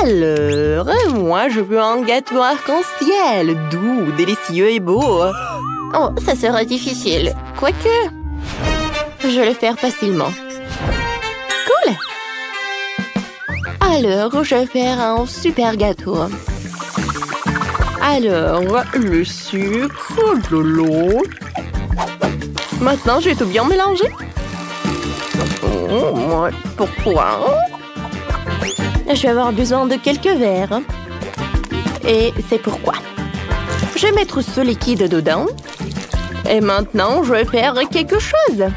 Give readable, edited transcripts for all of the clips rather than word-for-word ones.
Alors, moi, je veux un gâteau arc-en-ciel, doux, délicieux et beau. Oh, ça sera difficile. Quoique, je vais le faire facilement. Cool! Alors, je vais faire un super gâteau. Alors, le sucre, de l'eau. Maintenant, je vais tout bien mélanger. Oh, pourquoi? Je vais avoir besoin de quelques verres. Et c'est pourquoi. Je vais mettre ce liquide dedans. Et maintenant, je vais faire quelque chose.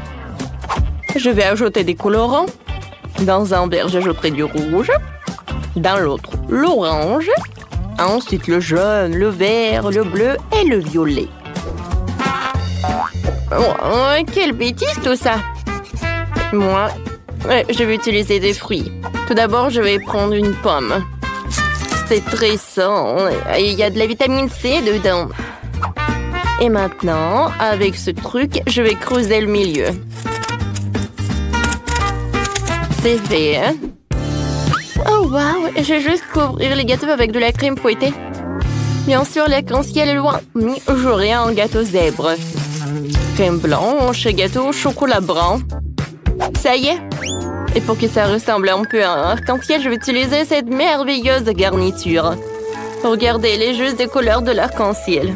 Je vais ajouter des colorants. Dans un verre, j'ajouterai du rouge. Dans l'autre, l'orange. Ensuite, le jaune, le vert, le bleu et le violet. Oh, quelle bêtise tout ça! Moi, je vais utiliser des fruits. Tout d'abord, je vais prendre une pomme. C'est très sain. Il y a de la vitamine C dedans. Et maintenant, avec ce truc, je vais creuser le milieu. C'est fait, hein? Oh, wow! Je vais juste couvrir les gâteaux avec de la crème fouettée. Bien sûr, l'arc-en-ciel est loin. Mais j'aurai un gâteau zèbre. Crème blanche, gâteau au chocolat brun. Ça y est. Et pour que ça ressemble un peu à un arc-en-ciel, je vais utiliser cette merveilleuse garniture. Regardez, elle est juste des couleurs de l'arc-en-ciel.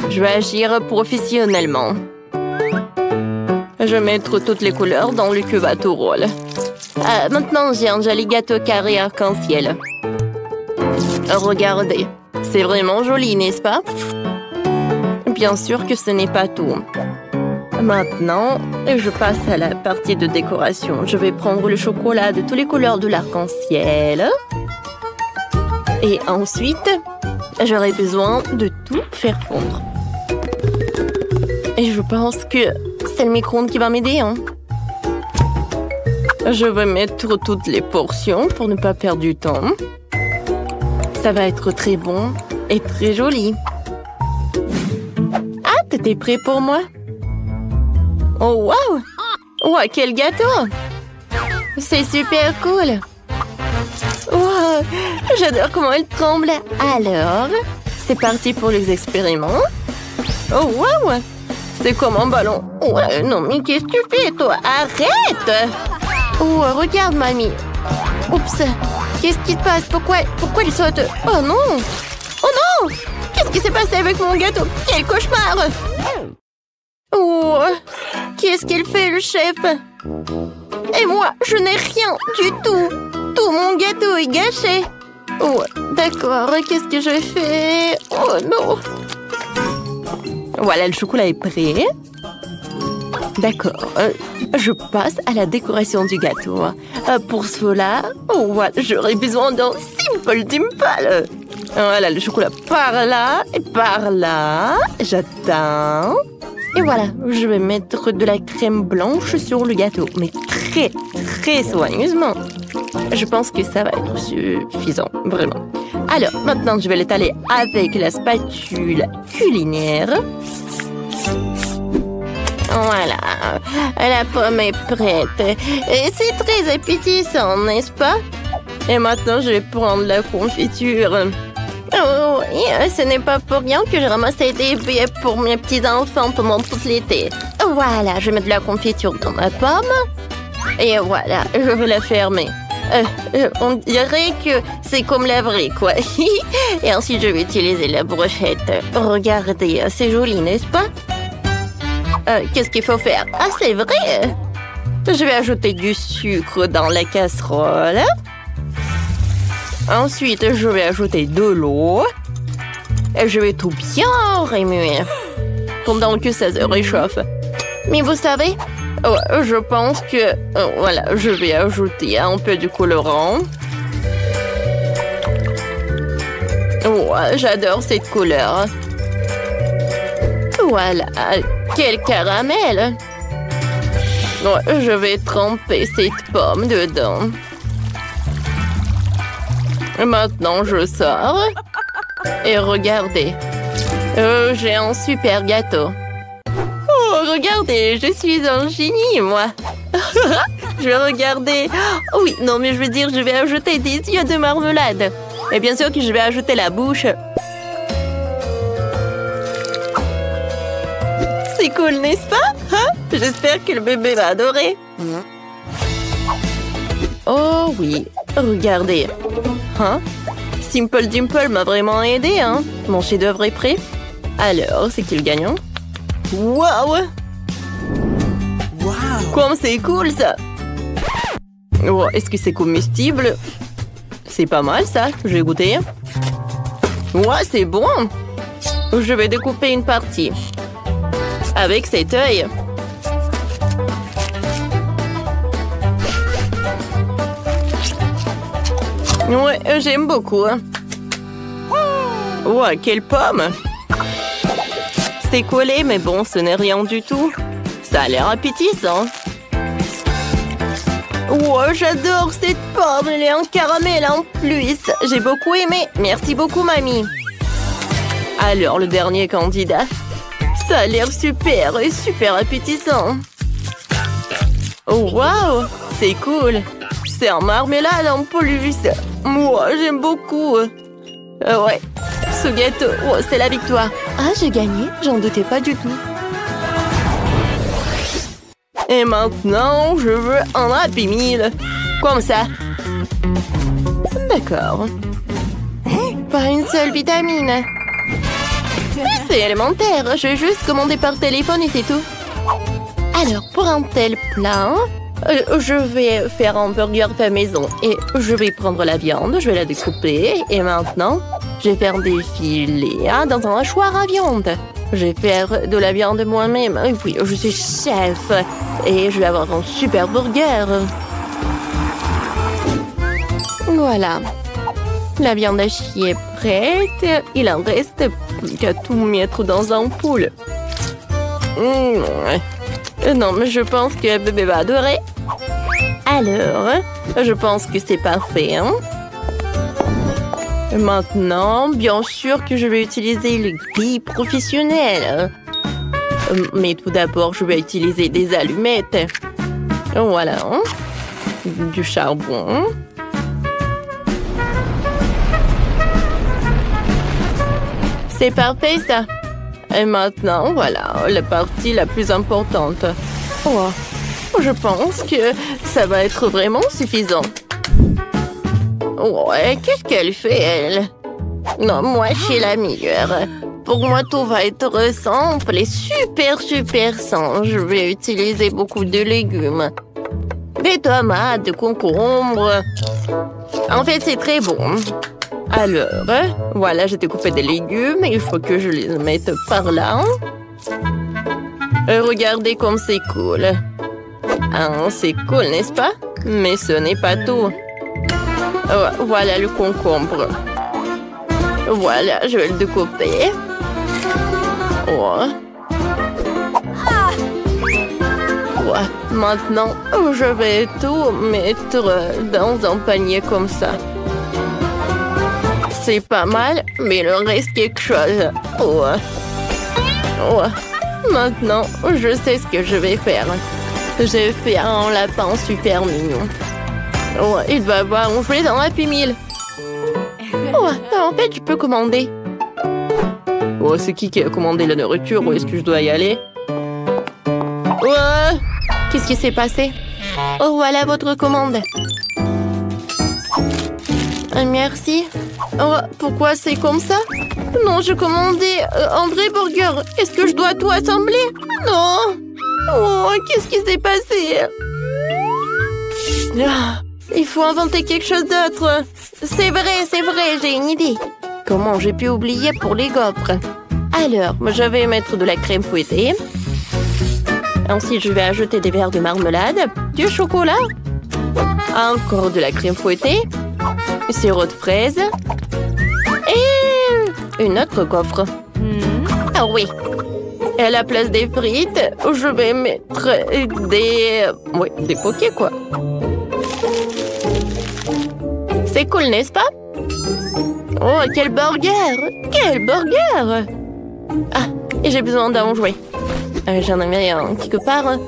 Je vais agir professionnellement. Je vais mettre toutes les couleurs dans le cube à tout rôle. Maintenant, j'ai un joli gâteau carré arc-en-ciel. Regardez, c'est vraiment joli, n'est-ce pas? Bien sûr que ce n'est pas tout. Maintenant, je passe à la partie de décoration. Je vais prendre le chocolat de toutes les couleurs de l'arc-en-ciel. Et ensuite, j'aurai besoin de tout faire fondre. Et je pense que c'est le micro-ondes qui va m'aider, hein? Je vais mettre toutes les portions pour ne pas perdre du temps. Ça va être très bon et très joli. Ah, t'étais prêt pour moi? Oh, wow! Wow, quel gâteau! C'est super cool! Wow! J'adore comment elle tremble! Alors, c'est parti pour les expériments. Oh, wow! C'est comme un ballon. Ouais, non, mais qu'est-ce que tu fais, toi? Arrête! Oh, regarde, mamie. Oups! Qu'est-ce qui se passe? Pourquoi il saute? Oh non! Oh non! Qu'est-ce qui s'est passé avec mon gâteau? Quel cauchemar! Oh! Qu'est-ce qu'il fait, le chef? Et moi, je n'ai rien du tout! Tout mon gâteau est gâché! Oh, d'accord, qu'est-ce que je fais? Oh non! Voilà, le chocolat est prêt. D'accord, je passe à la décoration du gâteau. Pour cela, oh, voilà, j'aurais besoin d'un simple dimple. Voilà, le chocolat par là et par là. J'attends. Et voilà, je vais mettre de la crème blanche sur le gâteau, mais très, très soigneusement. Je pense que ça va être suffisant, vraiment. Alors, maintenant, je vais l'étaler avec la spatule culinaire. Voilà, la pomme est prête. Et c'est très appétissant, n'est-ce pas? Et maintenant, je vais prendre la confiture. Oh, et ce n'est pas pour rien que j'ai ramassé des billets pour mes petits-enfants pendant tout l'été. Voilà, je vais mettre de la confiture dans ma pomme. Et voilà, je vais la fermer. On dirait que c'est comme la vraie, quoi. Et ensuite, je vais utiliser la brochette. Regardez, c'est joli, n'est-ce pas? Qu'est-ce qu'il faut faire? Ah, c'est vrai! Je vais ajouter du sucre dans la casserole. Ensuite, je vais ajouter de l'eau. Et je vais tout bien remuer pendant que ça se réchauffe. Mais vous savez, je pense que... voilà, je vais ajouter un peu de colorant. Oh, j'adore cette couleur. Voilà, quel caramel! Je vais tremper cette pomme dedans. Maintenant, je sors. Et regardez, j'ai un super gâteau. Oh, regardez, je suis un génie, moi. Je vais regarder. Oh oui, non, mais je veux dire, je vais ajouter des yeux de marmelade. Et bien sûr que je vais ajouter la bouche. C'est cool, n'est-ce pas? Hein? J'espère que le bébé va adorer. Oh oui, regardez. Hein? Simple Dimple m'a vraiment aidé, hein? Mon chef-d'œuvre est prêt. Alors, c'est qui le gagnant? Waouh! Comme c'est cool, ça! Oh, est-ce que c'est comestible? C'est pas mal, ça. Je vais goûter. Ouais, c'est bon. Je vais découper une partie. Avec cet œil. Ouais, j'aime beaucoup. Ouais, quelle pomme! C'est collé, mais bon, ce n'est rien du tout. Ça a l'air appétissant. Wow, j'adore cette pomme. Elle est en caramel en plus. J'ai beaucoup aimé. Merci beaucoup, mamie. Alors, le dernier candidat. Ça a l'air super et super appétissant. Oh, wow, c'est cool. C'est en marmelade en plus. Moi, j'aime beaucoup. Ouais, ce gâteau, oh, c'est la victoire. Ah, j'ai gagné, j'en doutais pas du tout. Et maintenant, je veux un Happy Meal. Comme ça. D'accord. Pas une seule vitamine. C'est élémentaire, je vais juste commander par téléphone et c'est tout. Alors, pour un tel plat, je vais faire un burger fait maison. Et je vais prendre la viande, je vais la découper. Et maintenant, je vais faire des filets dans un hachoir à viande. Je vais faire de la viande moi-même. Oui, je suis chef. Et je vais avoir un super burger. Voilà. La viande hachée est prête. Il en reste plus qu'à tout mettre dans un poule. Non, mais je pense que bébé va adorer. Alors, je pense que c'est parfait, hein? Maintenant, bien sûr que je vais utiliser le grille professionnel. Mais tout d'abord, je vais utiliser des allumettes. Voilà. Du charbon. C'est parfait, ça. Et maintenant, voilà, la partie la plus importante. Oh, je pense que ça va être vraiment suffisant. Ouais, qu'est-ce qu'elle fait, elle? Non, moi, je suis la meilleure. Pour moi, tout va être simple et super simple. Je vais utiliser beaucoup de légumes. Des tomates, des concombres. En fait, c'est très bon. Alors, voilà, j'ai découpé des légumes. Il faut que je les mette par là. Regardez comme c'est cool. Ah, c'est cool, n'est-ce pas? Mais ce n'est pas tout. Voilà le concombre. Voilà, je vais le découper. Maintenant, je vais tout mettre dans un panier comme ça. C'est pas mal, mais il reste quelque chose. Maintenant, je sais ce que je vais faire. Je vais faire un lapin super mignon. Il va avoir un jouet dans Happy Meal. En fait, je peux commander. C'est qui a commandé la nourriture? Où est-ce que je dois y aller? Qu'est-ce qui s'est passé? Oh, voilà votre commande. Merci. Pourquoi c'est comme ça? Non, je commandais un vrai burger. Est-ce que je dois tout assembler? Non. Qu'est-ce qui s'est passé? Il faut inventer quelque chose d'autre. C'est vrai, j'ai une idée. Comment j'ai pu oublier pour les gaufres? Alors, je vais mettre de la crème fouettée. Ensuite, je vais ajouter des verres de marmelade, du chocolat, encore de la crème fouettée, sirop de fraise et une autre gaufre. Ah oui. Et à la place des frites, je vais mettre des poké, quoi. C'est cool, n'est-ce pas? Oh, quel burger! Quel burger! Ah, et j'ai besoin d'un jouet. J'en avais un quelque part.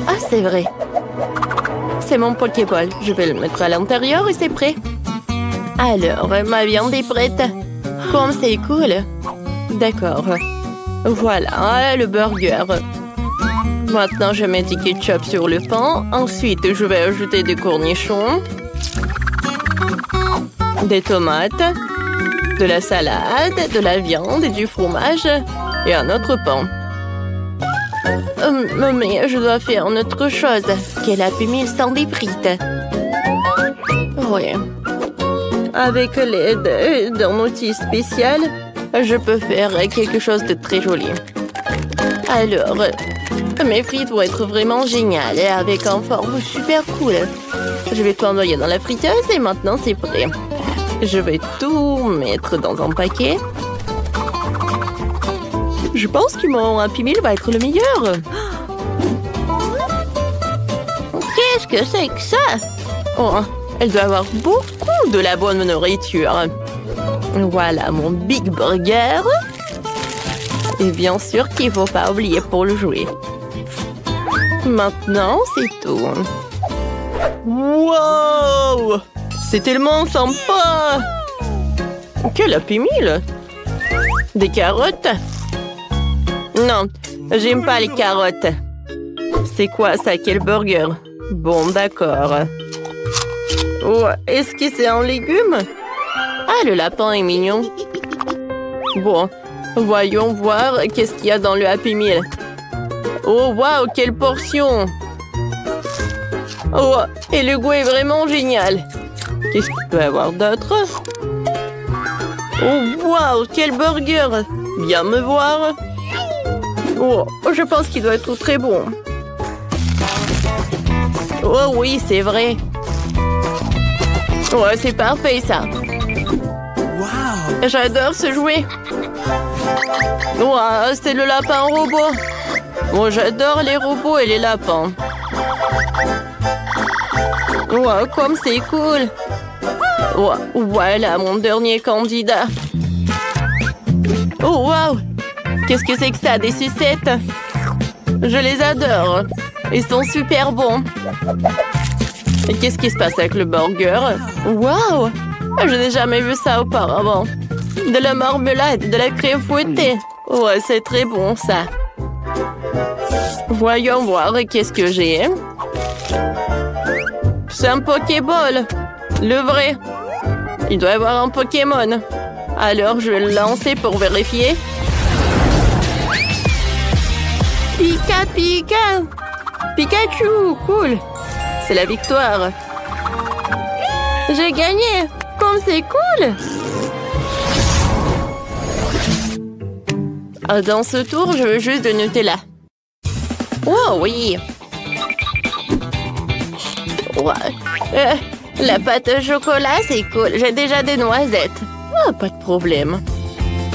Ah, c'est vrai. c'est mon Pokéball. Je vais le mettre à l'intérieur et c'est prêt. Alors, ma viande est prête. Comme c'est cool. D'accord. Voilà, le burger. Maintenant, je mets du ketchup sur le pain. Ensuite, je vais ajouter des cornichons, des tomates, de la salade, de la viande et du fromage et un autre pain. Mais je dois faire une autre chose. Quelle a pu mille sans des frites. Oui. Avec l'aide d'un outil spécial, je peux faire quelque chose de très joli. Alors, mes frites vont être vraiment géniales et avec un forme super cool. Je vais tout envoyer dans la friteuse et maintenant c'est prêt. Je vais tout mettre dans un paquet. Je pense que mon Happy Meal va être le meilleur. Qu'est-ce que c'est que ça? Oh, elle doit avoir beaucoup de la bonne nourriture. Voilà mon Big Burger. Et bien sûr qu'il ne faut pas oublier pour le jouer. Maintenant, c'est tout. Wow! C'est tellement sympa! Quel Happy Meal! Des carottes? Non, j'aime pas les carottes. C'est quoi ça? Quel burger? Bon, d'accord. Oh, est-ce que c'est un légume? Ah, le lapin est mignon. Bon, voyons voir qu'est-ce qu'il y a dans le Happy Meal. Oh, waouh, quelle portion! Oh, et le goût est vraiment génial. Qu'est-ce qu'il peut y avoir d'autre? Oh, waouh, quel burger! Viens me voir. Oh, je pense qu'il doit être très bon. Oh oui, c'est vrai. Ouais, c'est parfait, ça. Wow. J'adore ce jouet. Wow, c'est le lapin robot. Bon, j'adore les robots et les lapins. Wow, comme c'est cool. Wow, voilà mon dernier candidat. Oh, wow. Qu'est-ce que c'est que ça, des sucettes? Je les adore. Ils sont super bons. Et qu'est-ce qui se passe avec le burger? Wow! Je n'ai jamais vu ça auparavant. De la marmelade, de la crème fouettée. Ouais, c'est très bon, ça. Voyons voir qu'est-ce que j'ai. C'est un Pokéball. Le vrai. Il doit y avoir un Pokémon. Alors, je vais le lancer pour vérifier. Pika Pika! Pikachu! Cool! C'est la victoire! J'ai gagné! Comme c'est cool! Dans ce tour, je veux juste de Nutella. Oh oui! Ouais. La pâte au chocolat, c'est cool. J'ai déjà des noisettes. Oh, pas de problème.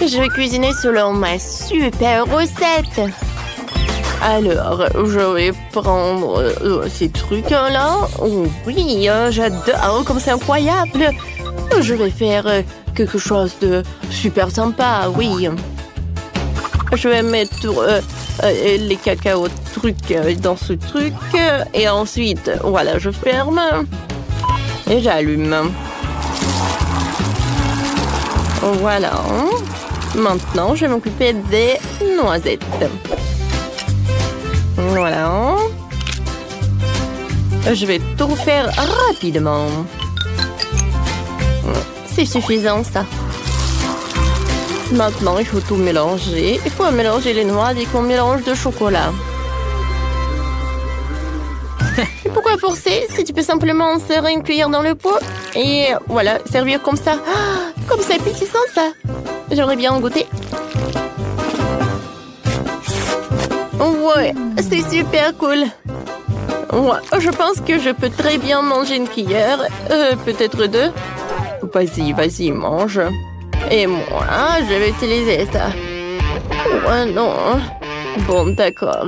Je vais cuisiner selon ma super recette. Alors, je vais prendre ces trucs-là. Oh, oui, j'adore, comme c'est incroyable. Je vais faire quelque chose de super sympa, oui. Je vais mettre les cacao trucs dans ce truc. Et ensuite, voilà, je ferme. Et j'allume. Voilà. Maintenant, je vais m'occuper des noisettes. Voilà. Je vais tout faire rapidement. C'est suffisant, ça. Maintenant, il faut tout mélanger. Il faut mélanger les noix dès qu'on mélange de chocolat. Et pourquoi forcer si tu peux simplement insérer une cuillère dans le pot et voilà, servir comme ça. Ah, comme c'est appétissant, ça. J'aimerais bien en goûter. Ouais, c'est super cool. Ouais, je pense que je peux très bien manger une cuillère. Peut-être deux. Vas-y, vas-y, mange. Et moi, je vais utiliser ça. Ouais, non. Bon, d'accord.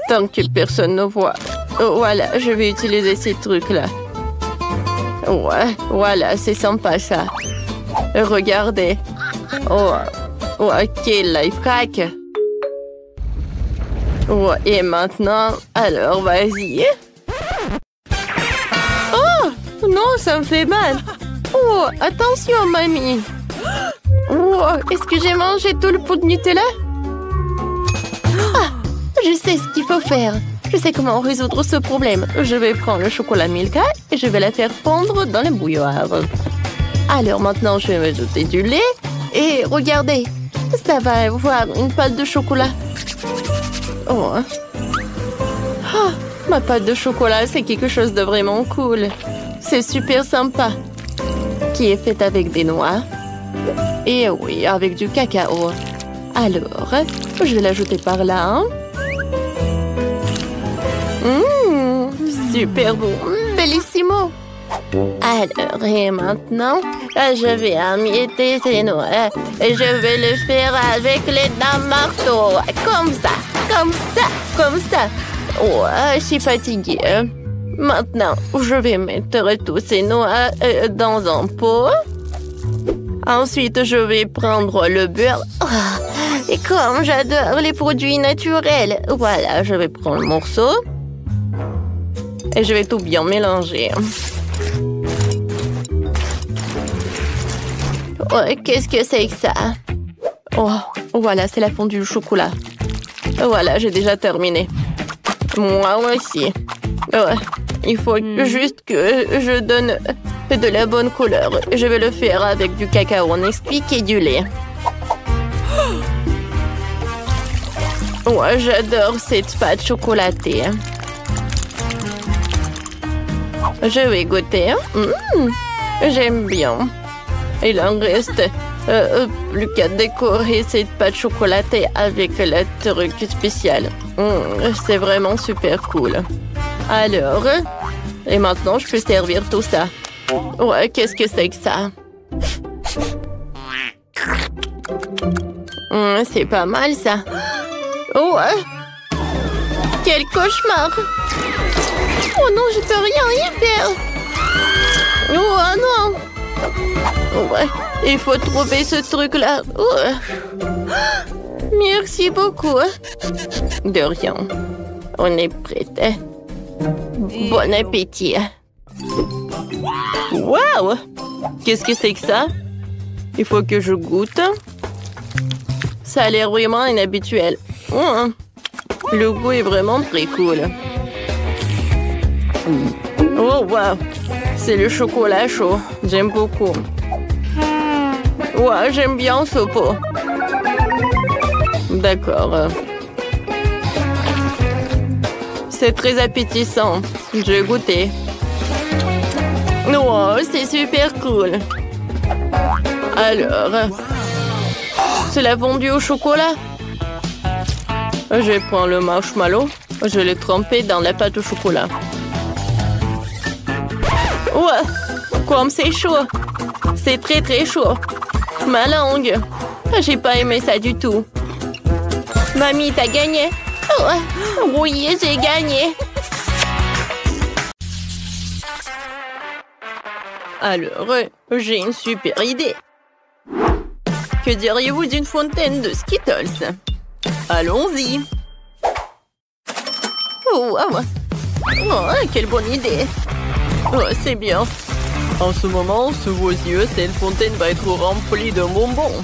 Tant que personne ne voit. Voilà, je vais utiliser ces trucs-là. Ouais, voilà, c'est sympa, ça. Regardez. Oh, quel life hack. Ouais, et maintenant, alors, vas-y. ça me fait mal. Oh, attention, mamie. Oh, est-ce que j'ai mangé tout le pot de Nutella? Ah, je sais ce qu'il faut faire. Je sais comment résoudre ce problème. Je vais prendre le chocolat Milka et je vais la faire fondre dans la bouilloire. Alors maintenant, je vais m'ajouter du lait. Et regardez, ça va avoir une pâte de chocolat. Oh. Ah, ma pâte de chocolat, c'est quelque chose de vraiment cool. C'est super sympa. Qui est faite avec des noix. Et oui, avec du cacao. Alors, je vais l'ajouter par là. Super bon, bellissimo. Alors, et maintenant, je vais emietter ces noix. Et je vais le faire avec les dents marteau. Comme ça, comme ça, comme ça. Oh, je suis fatiguée. Maintenant, je vais mettre tous ces noix dans un pot. Ensuite, je vais prendre le beurre. Oh, et comme j'adore les produits naturels. Voilà, je vais prendre le morceau. Et je vais tout bien mélanger. Oh, qu'est-ce que c'est que ça? Oh, voilà, c'est la fondue au chocolat. Voilà, j'ai déjà terminé. Moi aussi. Oh, il faut juste que je donne de la bonne couleur. Je vais le faire avec du cacao Nesquik et du lait. Oh, j'adore cette pâte chocolatée. Je vais goûter. J'aime bien. Il en reste plus qu'à décorer cette pâte chocolatée avec le truc spécial. C'est vraiment super cool. Alors, et maintenant, je peux servir tout ça. Ouais, qu'est-ce que c'est que ça? C'est pas mal, ça. Oh, quel cauchemar! Oh non, je peux rien y faire! Oh non! Ouais, il faut trouver ce truc-là. Oh. Merci beaucoup. De rien. On est prête. Bon appétit. Wow! Qu'est-ce que c'est que ça? Il faut que je goûte. Ça a l'air vraiment inhabituel. Le goût est vraiment très cool. Oh, wow! C'est le chocolat chaud. J'aime beaucoup. Ouais, j'aime bien ce pot. D'accord. C'est très appétissant. Je vais goûter. Oh, c'est super cool. Alors, c'est la fondue au chocolat. Je prends le marshmallow. Je l'ai trempé dans la pâte au chocolat. Ouais, comme c'est chaud. C'est très très chaud. Ma langue. J'ai pas aimé ça du tout. Mamie, t'as gagné? Oh, oui, j'ai gagné. Alors, j'ai une super idée. Que diriez-vous d'une fontaine de Skittles? Allons-y. Oh, wow. Oh, quelle bonne idée. Oh, c'est bien. En ce moment, sous vos yeux, cette fontaine va être remplie de bonbons.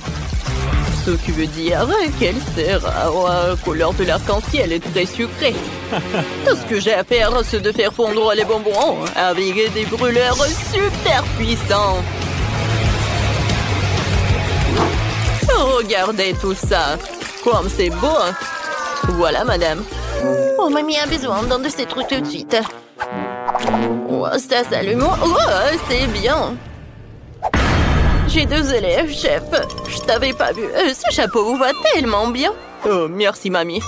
Ce qui veut dire qu'elle sera à couleur de l'arc-en-ciel et très sucrée. Tout ce que j'ai à faire, c'est de faire fondre les bonbons avec des brûleurs super puissants. Regardez tout ça. Comme c'est beau. Voilà, madame. Oh, mamie a besoin d'un de ces trucs tout de suite. Oh, ça s'allume. Oh, c'est bien. J'ai 2 élèves, chef. Je t'avais pas vu. Ce chapeau vous va tellement bien. Oh, merci, mamie.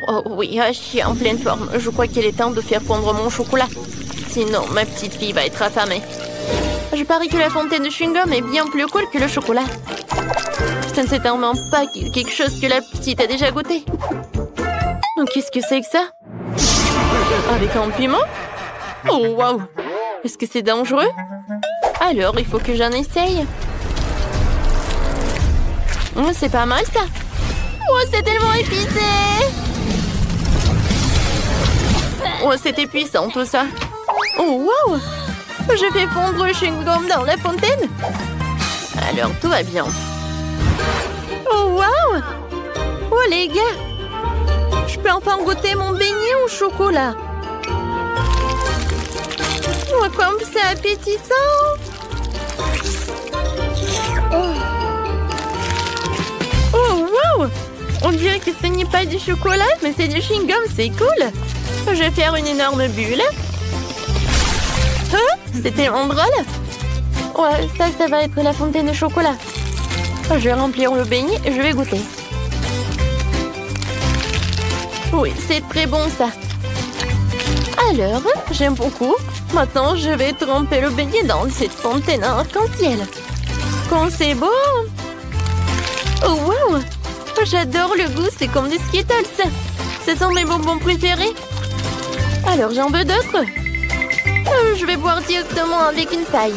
Oh oui, je suis en pleine forme. Je crois qu'il est temps de faire fondre mon chocolat. Sinon, ma petite fille va être affamée. Je parie que la fontaine de chewing-gum est bien plus cool que le chocolat. Ce ne c'est tellement pas quelque chose que la petite a déjà goûté. Donc, qu'est-ce que c'est que ça? Avec un piment? Oh, waouh! Est-ce que c'est dangereux? Alors, il faut que j'en essaye. C'est pas mal, ça. Oh, c'est tellement épicé! Oh, c'était puissant, tout ça. Oh, waouh! Je fais fondre le chewing-gum dans la fontaine. Alors, tout va bien. Oh, waouh! Oh, les gars! Je peux enfin goûter mon beignet au chocolat. Oh, comme c'est appétissant! Oh, wow! On dirait que ce n'est pas du chocolat, mais c'est du chewing-gum, c'est cool! Je vais faire une énorme bulle. Oh, c'est tellement drôle! Ouais, ça va être la fontaine de chocolat. Je vais remplir le beignet et je vais goûter. Oui, c'est très bon ça. Alors, j'aime beaucoup. Maintenant, je vais tremper le beignet dans cette fontaine arc-en-ciel. Quand c'est bon! Oh, wow! J'adore le goût, c'est comme des Skittles. Ce sont mes bonbons préférés. Alors, j'en veux d'autres. Je vais boire directement avec une paille.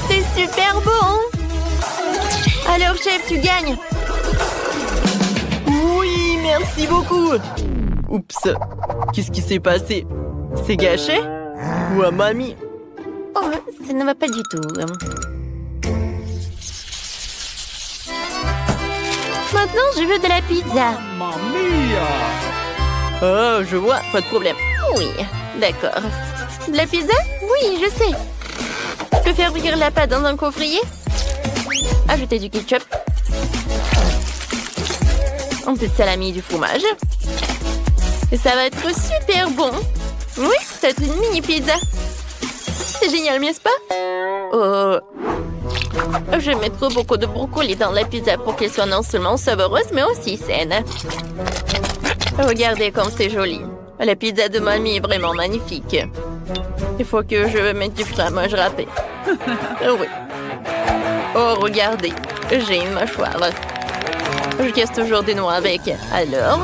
C'est super bon! Alors, chef, tu gagnes. Oui, merci beaucoup. Oups, qu'est-ce qui s'est passé? C'est gâché? Ou à mamie? Oh, ça ne va pas du tout. Maintenant, je veux de la pizza. Mamma mia! Oh, je vois, pas de problème. Oui, d'accord. De la pizza? Oui, je sais. Je peux faire bouillir la pâte dans un coffrier. Ajouter du ketchup. Un peu de salami et du fromage. Et ça va être super bon. Oui, c'est une mini pizza. C'est génial, n'est-ce pas? Oh. Je vais mettre beaucoup de brocoli dans la pizza pour qu'elle soit non seulement savoureuse, mais aussi saine. Regardez comme c'est joli. La pizza de mamie est vraiment magnifique. Il faut que je mette du fromage râpé. Oui. Oh, regardez. J'ai une mâchoire. Je casse toujours des noix avec. Alors,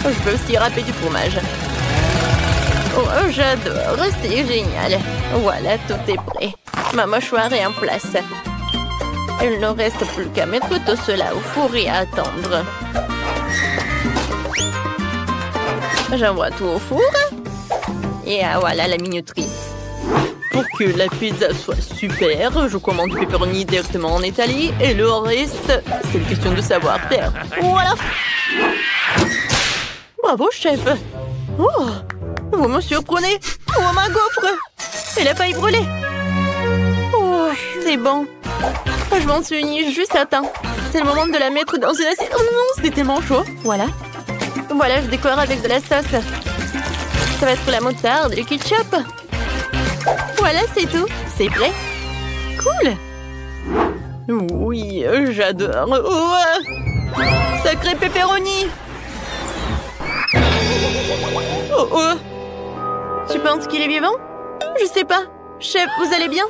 je peux aussi râper du fromage. Oh, j'adore. C'est génial. Voilà, tout est prêt. Ma mâchoire est en place. Il ne reste plus qu'à mettre tout cela au four et à attendre. J'envoie tout au four. Et voilà la minuterie. Pour que la pizza soit super, je commande du pepperoni directement en Italie et le reste, c'est une question de savoir-faire. Voilà. Bravo, chef. Oh, vous me surprenez. Oh, ma gaufre. Elle a failli brûler. Oh, c'est bon. Je m'en suis juste à temps. C'est le moment de la mettre dans une assiette. Oh non, c'est tellement chaud. Voilà. Voilà, je décore avec de la sauce. Ça va être la moutarde et le ketchup. Voilà, c'est tout. C'est prêt. Cool. Oui, j'adore. Oh, sacré pepperoni. Oh, oh. Tu penses qu'il est vivant? Je sais pas. Chef, vous allez bien?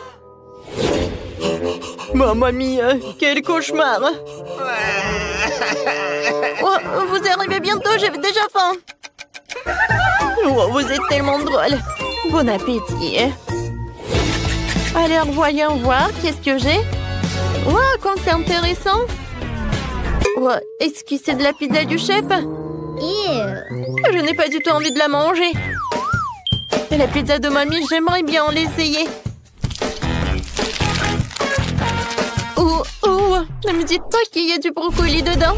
Mamma mia, quel cauchemar. Oh, vous arrivez bientôt, j'avais déjà faim. Oh, vous êtes tellement drôle. Bon appétit. Alors, voyons voir, qu'est-ce que j'ai? Wow, comme c'est intéressant. Oh, est-ce que c'est de la pizza du chef? Je n'ai pas du tout envie de la manger. Et la pizza de mamie, j'aimerais bien l'essayer. Oh, ne me dites pas qu'il y a du brocoli dedans.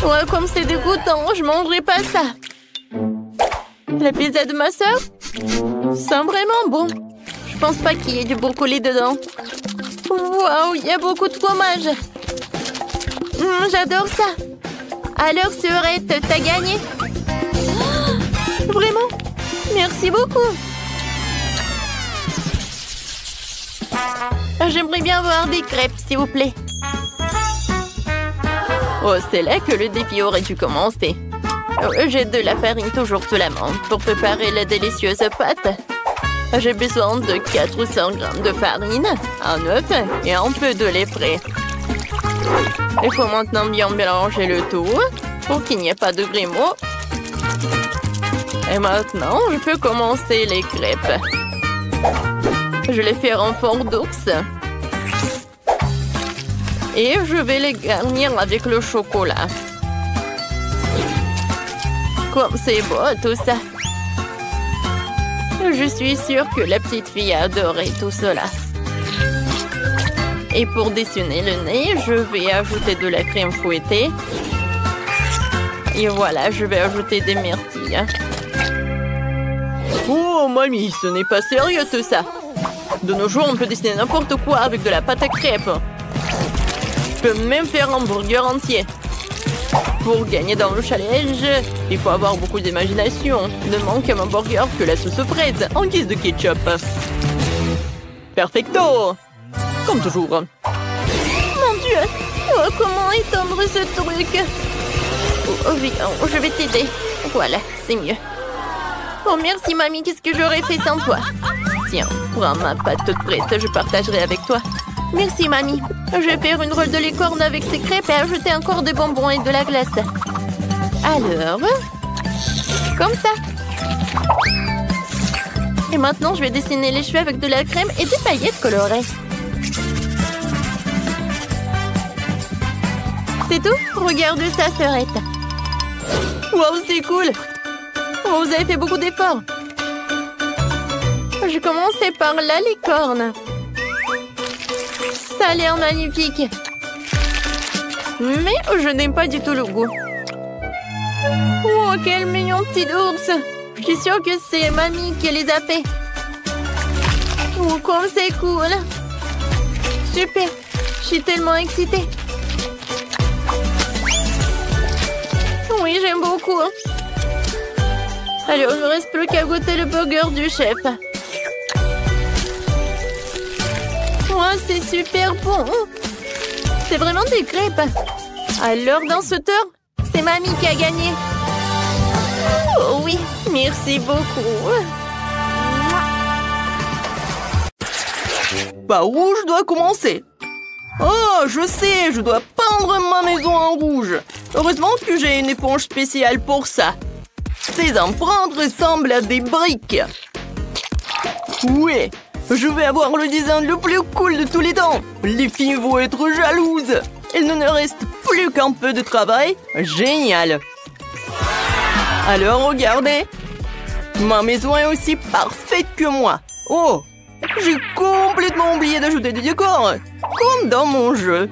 Ouais, comme c'est dégoûtant, je mangerai pas ça. La pizza de ma sœur sent vraiment bon. Je pense pas qu'il y ait du brocoli dedans. Waouh, il y a beaucoup de fromage. J'adore ça. Alors, Sœurette, t'as gagné. Oh, vraiment? Merci beaucoup. J'aimerais bien voir des crêpes, s'il vous plaît. Oh, c'est là que le défi aurait dû commencer. J'ai de la farine toujours sous la main pour préparer la délicieuse pâte. J'ai besoin de 400 grammes de farine, un œuf et un peu de lait frais. Il faut maintenant bien mélanger le tout pour qu'il n'y ait pas de grumeaux. Et maintenant, je peux commencer les crêpes. Je les fais en forme d'ours. Et je vais les garnir avec le chocolat. Comme c'est beau tout ça. Je suis sûre que la petite fille a adoré tout cela. Et pour dessiner le nez, je vais ajouter de la crème fouettée. Et voilà, je vais ajouter des myrtilles. Oh, mamie, ce n'est pas sérieux tout ça. De nos jours, on peut dessiner n'importe quoi avec de la pâte à crêpes. Je peux même faire un burger entier. Pour gagner dans le challenge, il faut avoir beaucoup d'imagination. Ne manque à mon burger que la sauce fraise en guise de ketchup. Perfecto! Comme toujours. Mon Dieu! Oh, comment étendre ce truc? Oh, oui, oh, je vais t'aider. Voilà, c'est mieux. Oh, merci, mamie. Qu'est-ce que j'aurais fait sans toi? Tiens, prends ma pâte toute prête. Je partagerai avec toi. Merci, mamie. Je vais faire une rôle de licorne avec ces crêpes et ajouter encore des bonbons et de la glace. Alors, comme ça. Et maintenant, je vais dessiner les cheveux avec de la crème et des paillettes colorées. C'est tout? Regarde ça, sœurette. Wow, c'est cool! Oh, vous avez fait beaucoup d'efforts. Je commençais par la licorne. Ça a l'air magnifique. Mais je n'aime pas du tout le goût. Oh, quel mignon petit ours. Je suis sûre que c'est mamie qui les a fait. Oh, comme c'est cool. Super. Je suis tellement excitée. Oui, j'aime beaucoup. Alors, il ne me reste plus qu'à goûter le burger du chef. Oh, c'est super bon. C'est vraiment des crêpes. Alors, danseur, c'est mamie qui a gagné. Oh oui, merci beaucoup. Par où je dois commencer? Oh, je sais, je dois peindre ma maison en rouge. Heureusement que j'ai une éponge spéciale pour ça. Ces empreintes ressemblent à des briques. Ouais, je vais avoir le design le plus cool de tous les temps. Les filles vont être jalouses. Il ne nous reste plus qu'un peu de travail. Génial. Alors, regardez. Ma maison est aussi parfaite que moi. Oh, j'ai complètement oublié d'ajouter des décors. Comme dans mon jeu.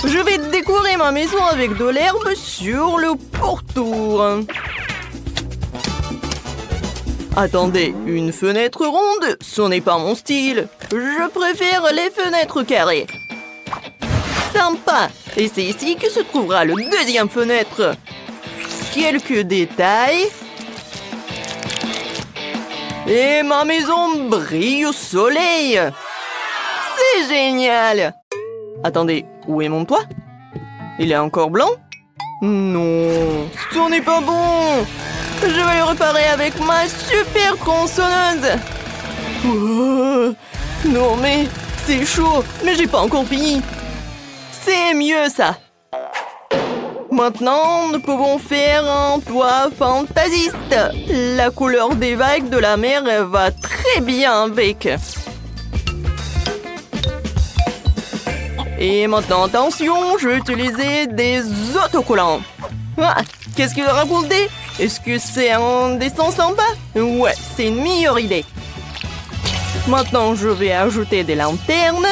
Je vais décorer ma maison avec de l'herbe sur le pourtour. Attendez, une fenêtre ronde, ce n'est pas mon style. Je préfère les fenêtres carrées. Sympa. Et c'est ici que se trouvera le deuxième fenêtre. Quelques détails. Et ma maison brille au soleil. C'est génial. Attendez, où est mon toit? Il est encore blanc? Non, ce n'est pas bon. Je vais le réparer avec ma super tronçonneuse. Oh, non mais, c'est chaud, mais j'ai pas encore fini. C'est mieux ça. Maintenant, nous pouvons faire un toit fantaisiste. La couleur des vagues de la mer va très bien avec. Et maintenant, attention, je vais utiliser des autocollants. Ah, qu'est-ce qu'il a raconté? Est-ce que c'est un dessin sympa? Ouais, c'est une meilleure idée. Maintenant, je vais ajouter des lanternes.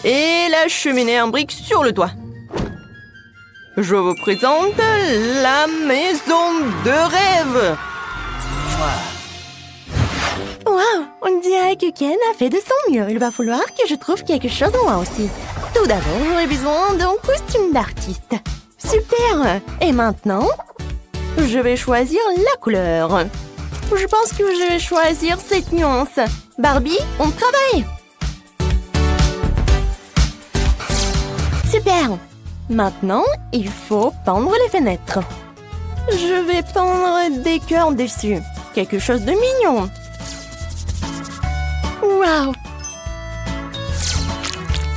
Et la cheminée en briques sur le toit. Je vous présente la maison de rêve. Waouh, on dirait que Ken a fait de son mieux. Il va falloir que je trouve quelque chose moi aussi. Tout d'abord, j'aurai besoin d'un costume d'artiste. Super. Et maintenant, je vais choisir la couleur. Je pense que je vais choisir cette nuance. Barbie, on travaille. Super. Maintenant, il faut peindre les fenêtres. Je vais peindre des cœurs dessus. Quelque chose de mignon. Waouh!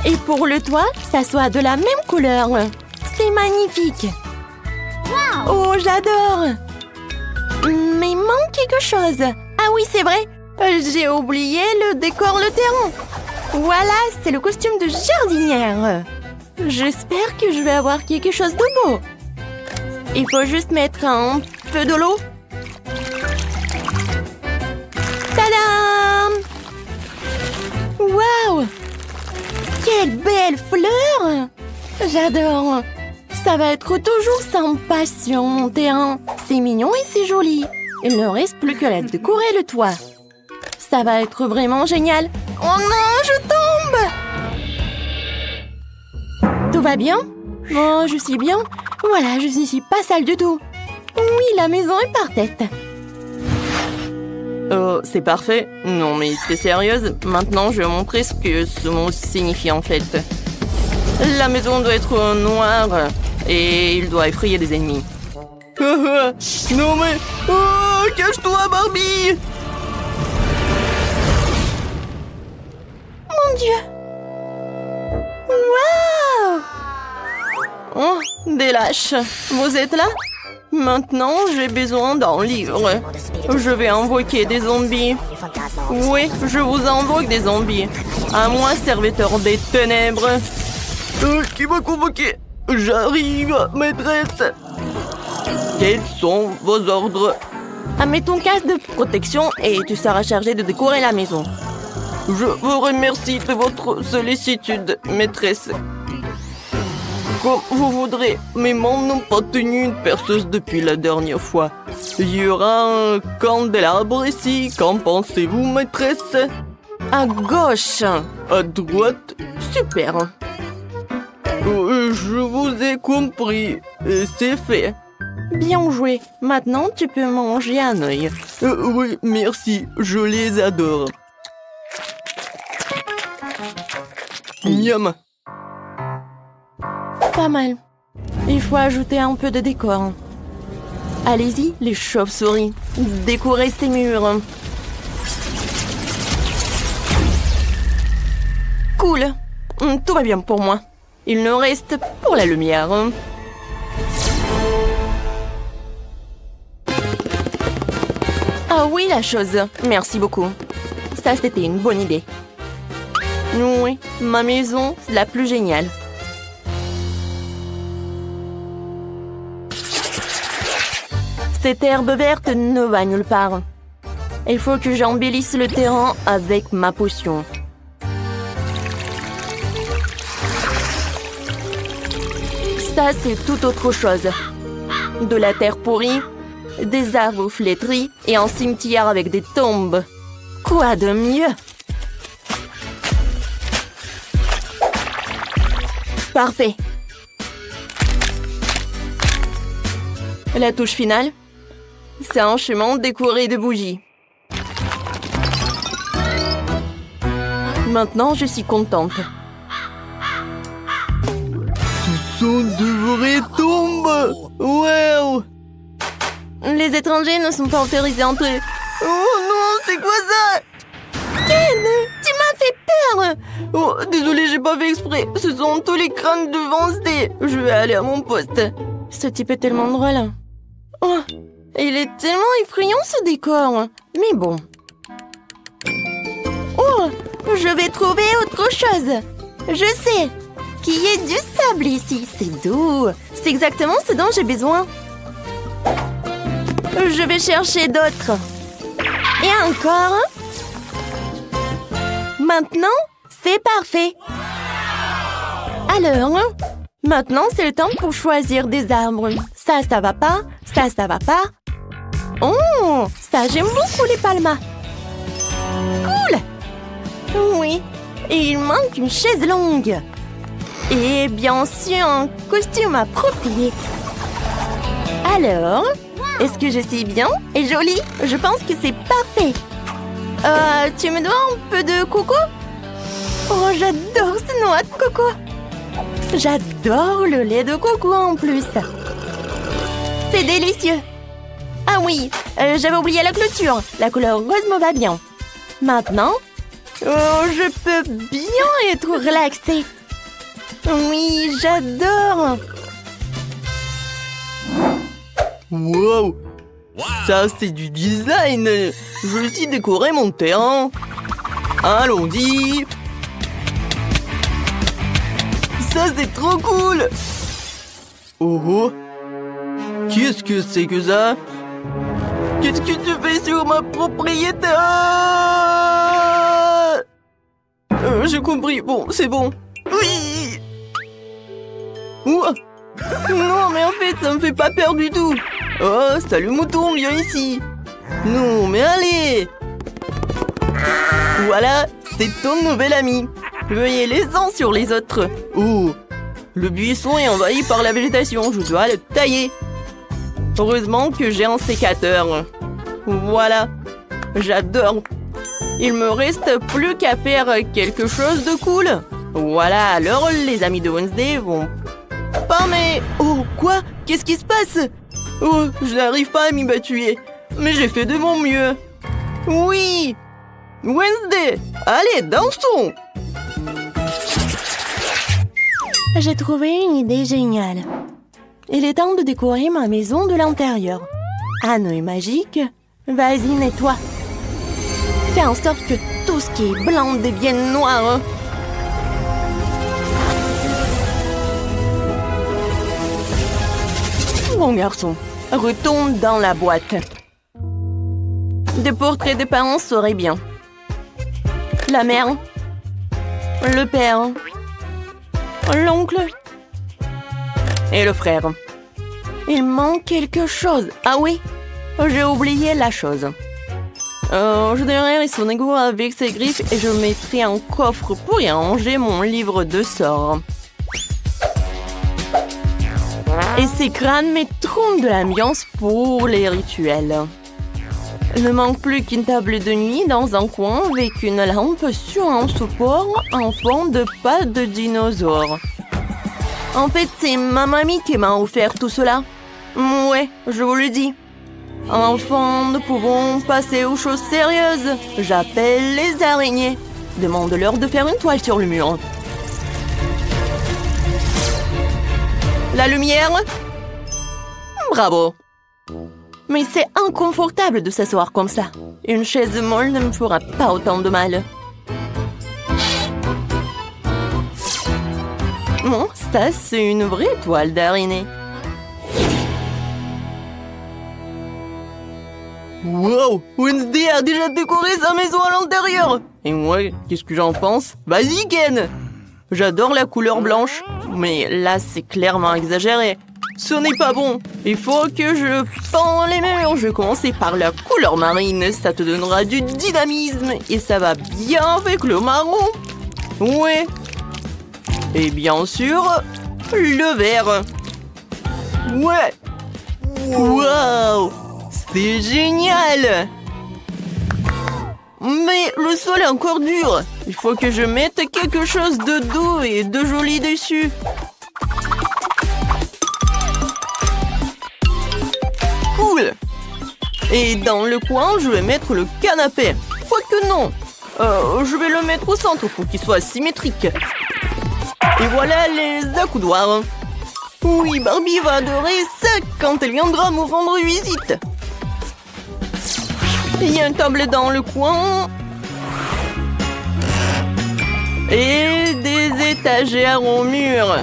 Et pour le toit, ça soit de la même couleur. C'est magnifique. Wow. Oh, j'adore. Mais il manque quelque chose. Ah oui, c'est vrai. J'ai oublié le décor, le terrain. Voilà, c'est le costume de jardinière. J'espère que je vais avoir quelque chose de beau. Il faut juste mettre un peu de l'eau. J'adore. Ça va être toujours sans passion, mon terrain. C'est mignon et c'est joli. Il ne reste plus que la décorer le toit. Ça va être vraiment génial. Oh non, je tombe! Tout va bien? Oh, je suis bien. Voilà, je ne suis pas sale du tout. Oui, la maison est parfaite. Oh, c'est parfait. Non, mais t'es sérieuse? Maintenant, je vais montrer ce que ce mot signifie en fait. La maison doit être noire et il doit effrayer des ennemis. Non mais... Oh, cache-toi, Barbie! Mon Dieu! Waouh! Oh, des lâches. Vous êtes là? Maintenant, j'ai besoin d'un livre. Je vais invoquer des zombies. Oui, je vous invoque des zombies. À moi, serviteur des ténèbres. Qui m'a convoqué? J'arrive, maîtresse. Quels sont vos ordres? Mets ton casque de protection et tu seras chargé de décorer la maison. Je vous remercie de votre sollicitude, maîtresse. Comme vous voudrez, mes mains n'ont pas tenu une perceuse depuis la dernière fois. Il y aura un candélabre ici. Qu'en pensez-vous, maîtresse? À gauche. À droite. Super. Je vous ai compris. C'est fait. Bien joué. Maintenant, tu peux manger un œil. Oui, merci. Je les adore. Miam. Pas mal. Il faut ajouter un peu de décor. Allez-y, les chauves-souris. Décorez ces murs. Cool. Tout va bien pour moi. Il nous reste pour la lumière. Ah oui, la chose. Merci beaucoup. Ça, c'était une bonne idée. Oui, ma maison, c'est la plus géniale. Cette herbe verte ne va nulle part. Il faut que j'embellisse le terrain avec ma potion. Ça, c'est tout autre chose. De la terre pourrie, des arbres flétris et un cimetière avec des tombes. Quoi de mieux? Parfait. La touche finale, c'est un chemin décoré de bougies. Maintenant, je suis contente. Ce sont de vraies tombes! Wow! Les étrangers ne sont pas autorisés à entrer. Oh non, c'est quoi ça? Ken, tu m'as fait peur! Oh, désolé, j'ai pas fait exprès. Ce sont tous les crânes de Wednesday. Je vais aller à mon poste. Ce type est tellement drôle. Oh, il est tellement effrayant ce décor. Mais bon. Oh, je vais trouver autre chose. Je sais. Qu'il y ait du sable ici. C'est doux. C'est exactement ce dont j'ai besoin. Je vais chercher d'autres. Et encore. Maintenant, c'est parfait. Alors, maintenant, c'est le temps pour choisir des arbres. Ça va pas. Ça va pas. Oh, ça, j'aime beaucoup les palmas. Cool. Oui, et il manque une chaise longue. Et bien sûr, un costume approprié. Alors, est-ce que je suis bien et jolie? Je pense que c'est parfait. Tu me dois un peu de coco? Oh, j'adore ce noix de coco. J'adore le lait de coco en plus. C'est délicieux. Ah oui, j'avais oublié la clôture. La couleur rose me va bien. Maintenant, je peux bien être relaxée. Oui, j'adore. Wow, ça c'est du design. Je vais aussi décorer mon terrain. Allons-y. Ça c'est trop cool. Oh oh. Qu'est-ce que c'est que ça? Qu'est-ce que tu fais sur ma propriété? J'ai compris. Bon, c'est bon. Oui. Ouah. Non, mais en fait, ça me fait pas peur du tout. Oh, salut mouton, viens ici. Non, mais allez. Voilà, c'est ton nouvel ami. Veuillez les uns sur les autres. Oh, le buisson est envahi par la végétation. Je dois le tailler. Heureusement que j'ai un sécateur. Voilà, j'adore. Il me reste plus qu'à faire quelque chose de cool. Voilà, alors les amis de Wednesday vont... Pas mais... Oh, quoi? Qu'est-ce qui se passe? Oh, je n'arrive pas à m'y battuer. Mais j'ai fait de mon mieux. Oui! Wednesday, allez, dansons! J'ai trouvé une idée géniale. Il est temps de décorer ma maison de l'intérieur. Anneau est magique. Vas-y, nettoie. Fais en sorte que tout ce qui est blanc devienne noir. Mon garçon, retourne dans la boîte. Des portraits des parents seraient bien. La mère, le père, l'oncle et le frère. Il manque quelque chose. Ah oui, j'ai oublié la chose. Je démarrerai son égout avec ses griffes et je mettrai un coffre pour y ranger mon livre de sorts. Et ces crânes mettront de l'ambiance pour les rituels. Il ne manque plus qu'une table de nuit dans un coin avec une lampe sur un support en forme de pattes de dinosaure. En fait, c'est ma mamie qui m'a offert tout cela. Ouais, je vous le dis. Enfin, nous pouvons passer aux choses sérieuses. J'appelle les araignées. Demande-leur de faire une toile sur le mur. La lumière? Bravo. Mais c'est inconfortable de s'asseoir comme ça. Une chaise molle ne me fera pas autant de mal. Bon, ça, c'est une vraie toile d'araignée. Wow! Wednesday a déjà décoré sa maison à l'intérieur! Et moi, qu'est-ce que j'en pense? Vas-y, Ken! J'adore la couleur blanche, mais là, c'est clairement exagéré. Ce n'est pas bon. Il faut que je peins les murs. Je vais commencer par la couleur marine. Ça te donnera du dynamisme et ça va bien avec le marron. Ouais. Et bien sûr, le vert. Ouais. Wow! C'est génial! Mais le sol est encore dur. Il faut que je mette quelque chose de doux et de joli dessus. Cool! Et dans le coin, je vais mettre le canapé. Quoique non. Je vais le mettre au centre pour qu'il soit symétrique. Et voilà les accoudoirs. Oui, Barbie va adorer ça quand elle viendra me rendre visite. Il y a une table dans le coin. Et des étagères au mur.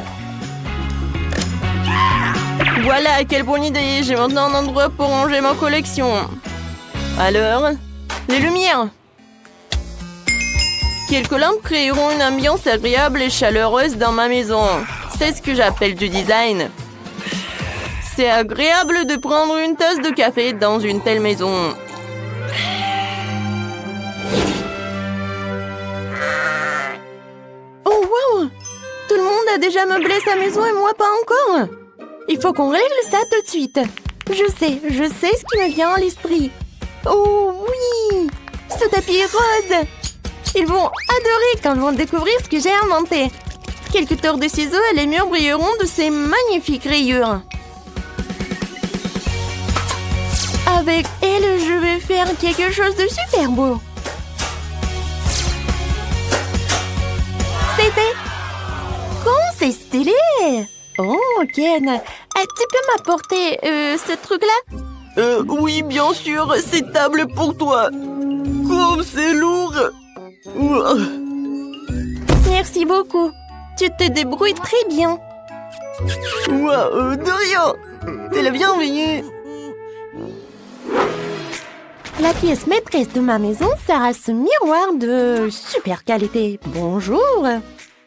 Voilà, quelle bonne idée. J'ai maintenant un endroit pour ranger ma collection. Alors, les lumières. Quelques lampes créeront une ambiance agréable et chaleureuse dans ma maison. C'est ce que j'appelle du design. C'est agréable de prendre une tasse de café dans une telle maison. Oh wow! Tout le monde a déjà meublé sa maison et moi pas encore. Il faut qu'on règle ça tout de suite. Je sais ce qui me vient à l'esprit. Oh oui! Ce tapis rose! Ils vont adorer quand ils vont découvrir ce que j'ai inventé. Quelques tours de ciseaux et les murs brilleront de ces magnifiques rayures. Avec elle, je vais faire quelque chose de super beau. C'est fait! Comment c'est stylé! Oh, Ken, tu peux m'apporter ce truc-là? Oui, bien sûr, c'est table pour toi. Comme c'est lourd! Merci beaucoup. Tu te débrouilles très bien. De rien. T'es la bienvenue. La pièce maîtresse de ma maison sera ce miroir de super qualité. Bonjour.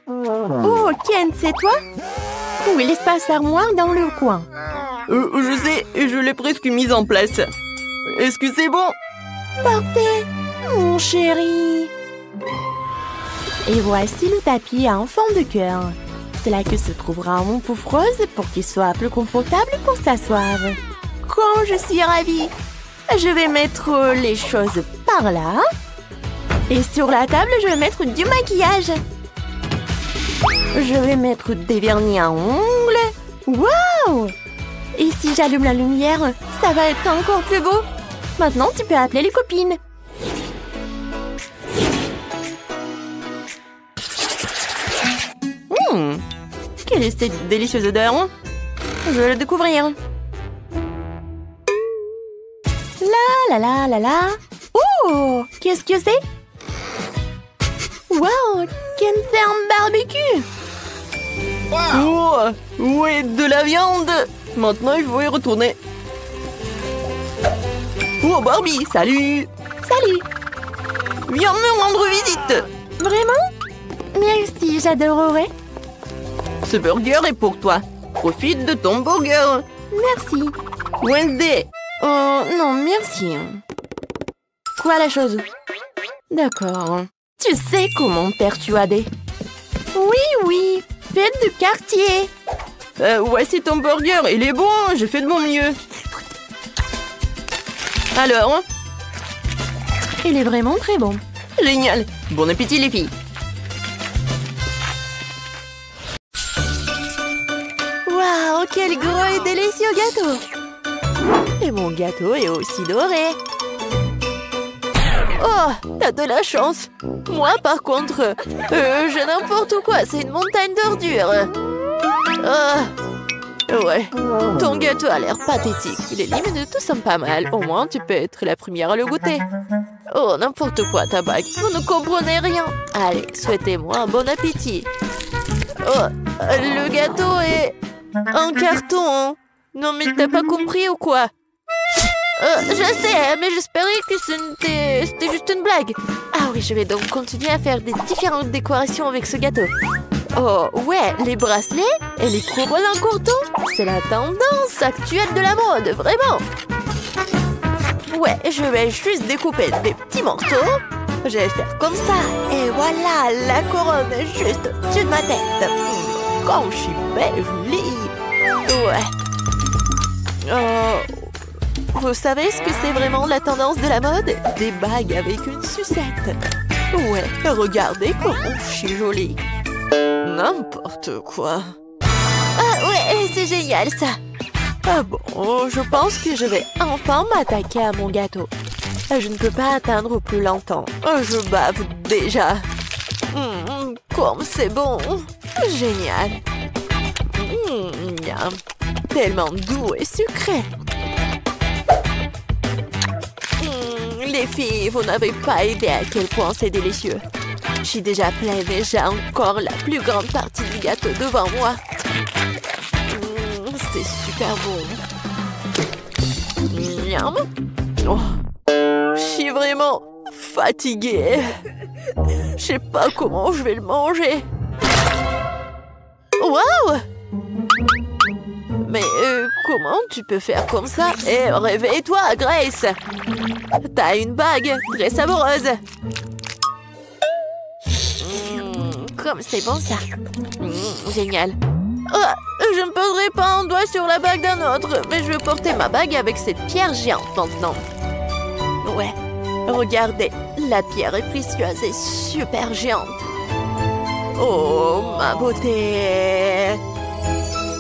Oh, Ken, c'est toi? Où est l'espace armoire dans le coin? Je sais, je l'ai presque mise en place. Est-ce que c'est bon? Parfait, mon chéri. Et voici le tapis en forme de cœur. C'est là que se trouvera mon pouf rose pour qu'il soit plus confortable pour s'asseoir. Quand je suis ravie, je vais mettre les choses par là. Et sur la table, je vais mettre du maquillage. Je vais mettre des vernis à ongles. Waouh! Et si j'allume la lumière, ça va être encore plus beau. Maintenant, tu peux appeler les copines. Quelle est cette délicieuse odeur? Je vais le découvrir. La la la la la. Oh! Qu'est-ce que c'est? Wow! Ken fait un barbecue! Oh, ouais, de la viande. Maintenant, il faut y retourner. Oh, Barbie, salut. Salut! Viens me rendre visite. Vraiment? Merci, j'adorerais. Ce burger est pour toi. Profite de ton burger. Merci. Wednesday. Oh, non, merci. Quoi la chose? D'accord. Tu sais comment me persuader? Oui, oui. Fête de quartier. Voici ton burger. Il est bon, j'ai fait de mon mieux. Alors? Il est vraiment très bon. Génial. Bon appétit, les filles. Waouh, quel gros et délicieux gâteau! Et mon gâteau est aussi doré. Oh, t'as de la chance. Moi, par contre, j'ai n'importe quoi. C'est une montagne d'ordures. Ouais, ton gâteau a l'air pathétique. Les limites tout sont pas mal. Au moins, tu peux être la première à le goûter. Oh, n'importe quoi, ta bague. Vous ne comprenez rien. Allez, souhaitez-moi un bon appétit. Oh, le gâteau est en carton. Hein. Non, mais t'as pas compris ou quoi? Je sais, mais j'espérais que c'était juste une blague. Ah oui, je vais donc continuer à faire des différentes décorations avec ce gâteau. Oh, ouais, les bracelets et les couronnes en courton, c'est la tendance actuelle de la mode, vraiment. Ouais, je vais juste découper des petits morceaux. Je vais faire comme ça. Et voilà, la couronne est juste au-dessus de ma tête. Comme je suis belle, jolie. Ouais. Vous savez ce que c'est vraiment la tendance de la mode? Des bagues avec une sucette. Ouais, regardez comme je suis jolie. N'importe quoi. Ah ouais, c'est génial ça. Ah bon, je pense que je vais enfin m'attaquer à mon gâteau. Je ne peux pas atteindre plus longtemps. Je bave déjà. Comme c'est bon. Génial. Miam. Tellement doux et sucré. Les filles, vous n'avez pas idée à quel point c'est délicieux. Je suis déjà pleine et j'ai encore la plus grande partie du gâteau devant moi. C'est super bon. Miam. Oh. Je suis vraiment fatiguée. Je sais pas comment je vais le manger. Waouh! Mais comment tu peux faire comme ça? Eh, réveille-toi, Grace! T'as une bague très savoureuse. Comme c'est bon ça. Génial. Oh, je ne poserai pas un doigt sur la bague d'un autre, mais je vais porter ma bague avec cette pierre géante maintenant. Ouais, regardez, la pierre est précieuse et super géante. Oh, ma beauté!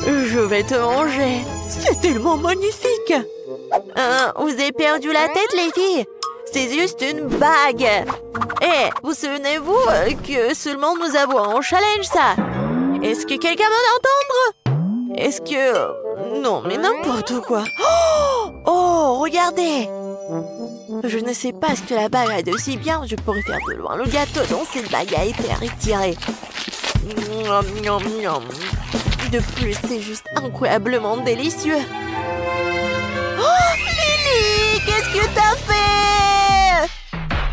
Je vais te manger. C'est tellement magnifique. Vous avez perdu la tête, les filles? C'est juste une bague. Eh, vous souvenez-vous que seulement nous avons un challenge, ça? Est-ce que quelqu'un va l'entendre? Est-ce que... Non, mais n'importe quoi. Oh, regardez. Je ne sais pas ce que la bague a de si bien. Je pourrais faire de loin le gâteau dont cette bague a été retirée. De plus, c'est juste incroyablement délicieux. Oh, Lily, qu'est-ce que t'as fait?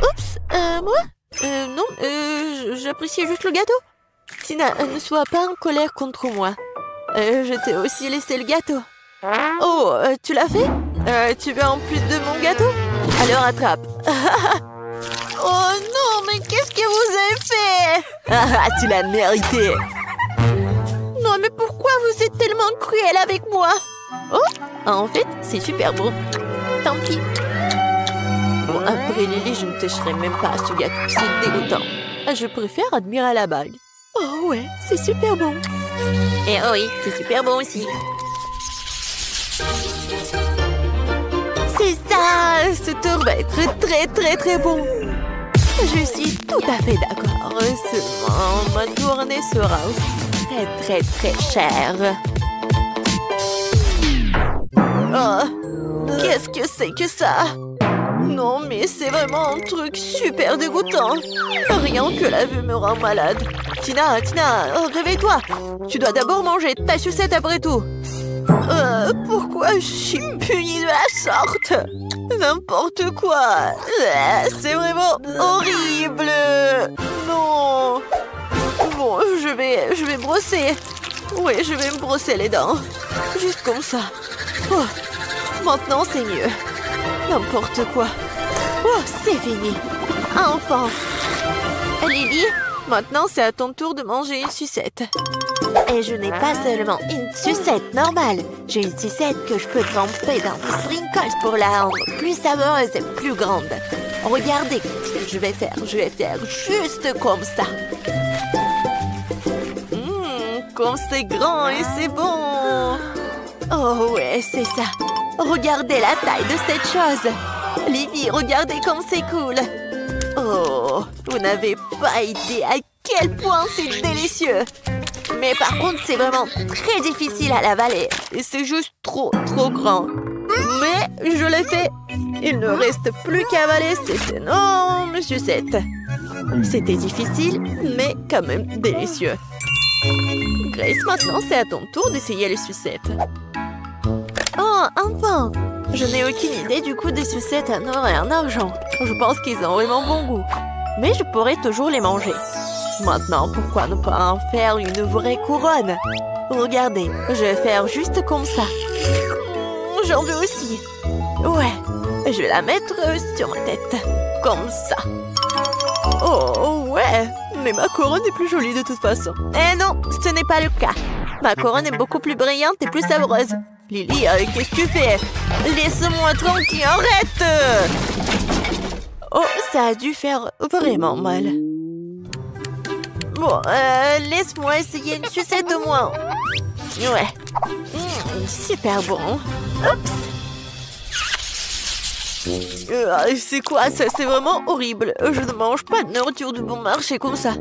Oups, moi? Non, j'appréciais juste le gâteau. Tina, ne sois pas en colère contre moi. Je t'ai aussi laissé le gâteau. Oh, tu l'as fait? Tu veux en plus de mon gâteau? Alors attrape. Oh non, mais qu'est-ce que vous avez fait? Tu l'as mérité. Non, mais pourquoi vous êtes tellement cruel avec moi? Oh, en fait, c'est super bon. Tant pis. Bon, après Lily, je ne toucherai même pas à ce gâteau. C'est dégoûtant. Je préfère admirer la bague. Oh ouais, c'est super bon. Et oh oui, c'est super bon aussi. C'est ça, ce tour va être très bon. Je suis tout à fait d'accord. Seulement, ma tournée sera très chère. Oh, qu'est-ce que c'est que ça? Non, mais c'est vraiment un truc super dégoûtant. Rien que la vue me rend malade. Tina, réveille-toi. Tu dois d'abord manger ta sucette après tout. Pourquoi je suis punie de la sorte? N'importe quoi. C'est vraiment horrible. Non. Bon, je vais brosser. Oui, je vais me brosser les dents. Juste comme ça. Oh, maintenant, c'est mieux. N'importe quoi. Oh, c'est fini. Enfin. Lily, maintenant, c'est à ton tour de manger une sucette. Et je n'ai pas seulement une sucette normale. J'ai une sucette que je peux tremper dans des sprinkles pour la rendre plus savoureuse et plus grande. Regardez ce que je vais faire. Je vais faire juste comme ça. Comme c'est grand et c'est bon. Oh ouais, c'est ça. Regardez la taille de cette chose. Livy, regardez comme c'est cool. Oh, vous n'avez pas idée à quel point c'est délicieux. Mais par contre, c'est vraiment très difficile à l'avaler. Et c'est juste trop grand. Mais je l'ai fait. Il ne reste plus qu'à avaler cette énorme sucette. C'était difficile, mais quand même délicieux. Grace, maintenant, c'est à ton tour d'essayer les sucettes. Oh, enfin! Je n'ai aucune idée du goût des sucettes en or et en argent. Je pense qu'ils ont vraiment bon goût. Mais je pourrais toujours les manger. Maintenant, pourquoi ne pas en faire une vraie couronne? Regardez, je vais faire juste comme ça. J'en veux aussi. Ouais, je vais la mettre sur ma tête. Comme ça. Oh, ouais. Mais ma couronne est plus jolie de toute façon. Eh non, ce n'est pas le cas. Ma couronne est beaucoup plus brillante et plus savoureuse. Lily, qu'est-ce que tu fais? Laisse-moi tranquille, arrête! Oh, ça a dû faire vraiment mal. Bon, laisse-moi essayer une sucette au moins. Ouais. Super bon. Oups. C'est quoi ça? C'est vraiment horrible. Je ne mange pas de nourriture de bon marché comme ça.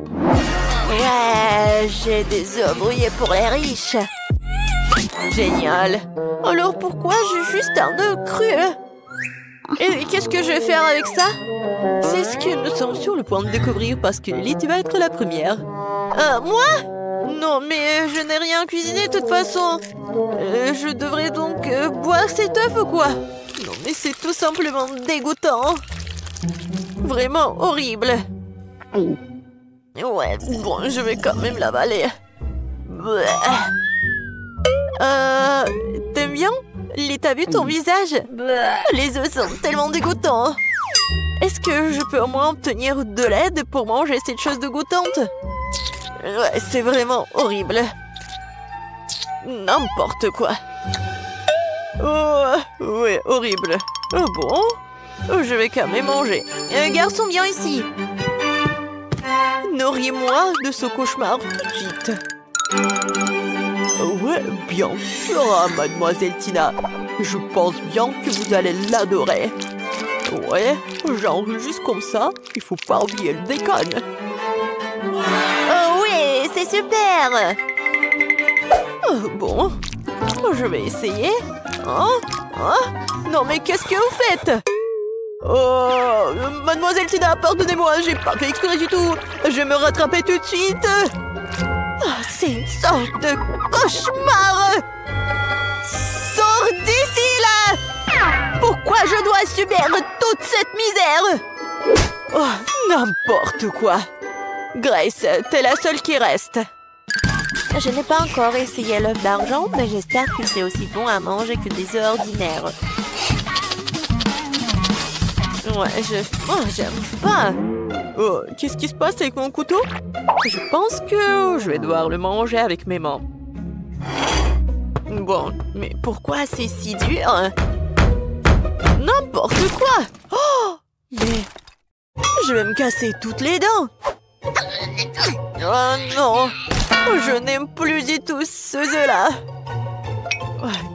Ouais, j'ai des œufs brouillés pour les riches. Génial. Alors pourquoi j'ai juste un œuf cru? Et qu'est-ce que je vais faire avec ça? C'est ce que nous sommes sur le point de découvrir parce que Lily, tu vas être la première. Moi? Non, mais je n'ai rien cuisiné de toute façon. Je devrais donc boire cet œuf ou quoi? Non, mais c'est tout simplement dégoûtant. Vraiment horrible. Ouais, bon, je vais quand même l'avaler. T'aimes bien? Lily, t'as vu ton visage? Les œufs sont tellement dégoûtants. Est-ce que je peux au moins obtenir de l'aide pour manger cette chose dégoûtante? Ouais, c'est vraiment horrible. N'importe quoi. Oh, ouais, horrible. Oh bon? Je vais quand même manger. Garçon, viens ici. Nourris-moi de ce cauchemar tout de suite. Ouais, bien sûr, mademoiselle Tina. Je pense bien que vous allez l'adorer. Ouais, genre juste comme ça, il faut pas oublier le bacon. Oh oui, c'est super. Bon, je vais essayer. Non mais qu'est-ce que vous faites? Oh, mademoiselle Tina, pardonnez-moi, j'ai pas fait exprès du tout. Je vais me rattraper tout de suite. C'est une sorte de cauchemar. Sors d'ici là. Pourquoi je dois subir toute cette misère? Oh, n'importe quoi. Grace, t'es la seule qui reste. Je n'ai pas encore essayé l'œuf d'argent, mais j'espère que c'est aussi bon à manger que des œufs ordinaires. Ouais, j'aime pas. Oh, qu'est-ce qui se passe avec mon couteau? Je pense que je vais devoir le manger avec mes mains. Bon, mais pourquoi c'est si dur? N'importe quoi! Oh! Mais je vais me casser toutes les dents! Oh non! Je n'aime plus du tout ce œuf-là!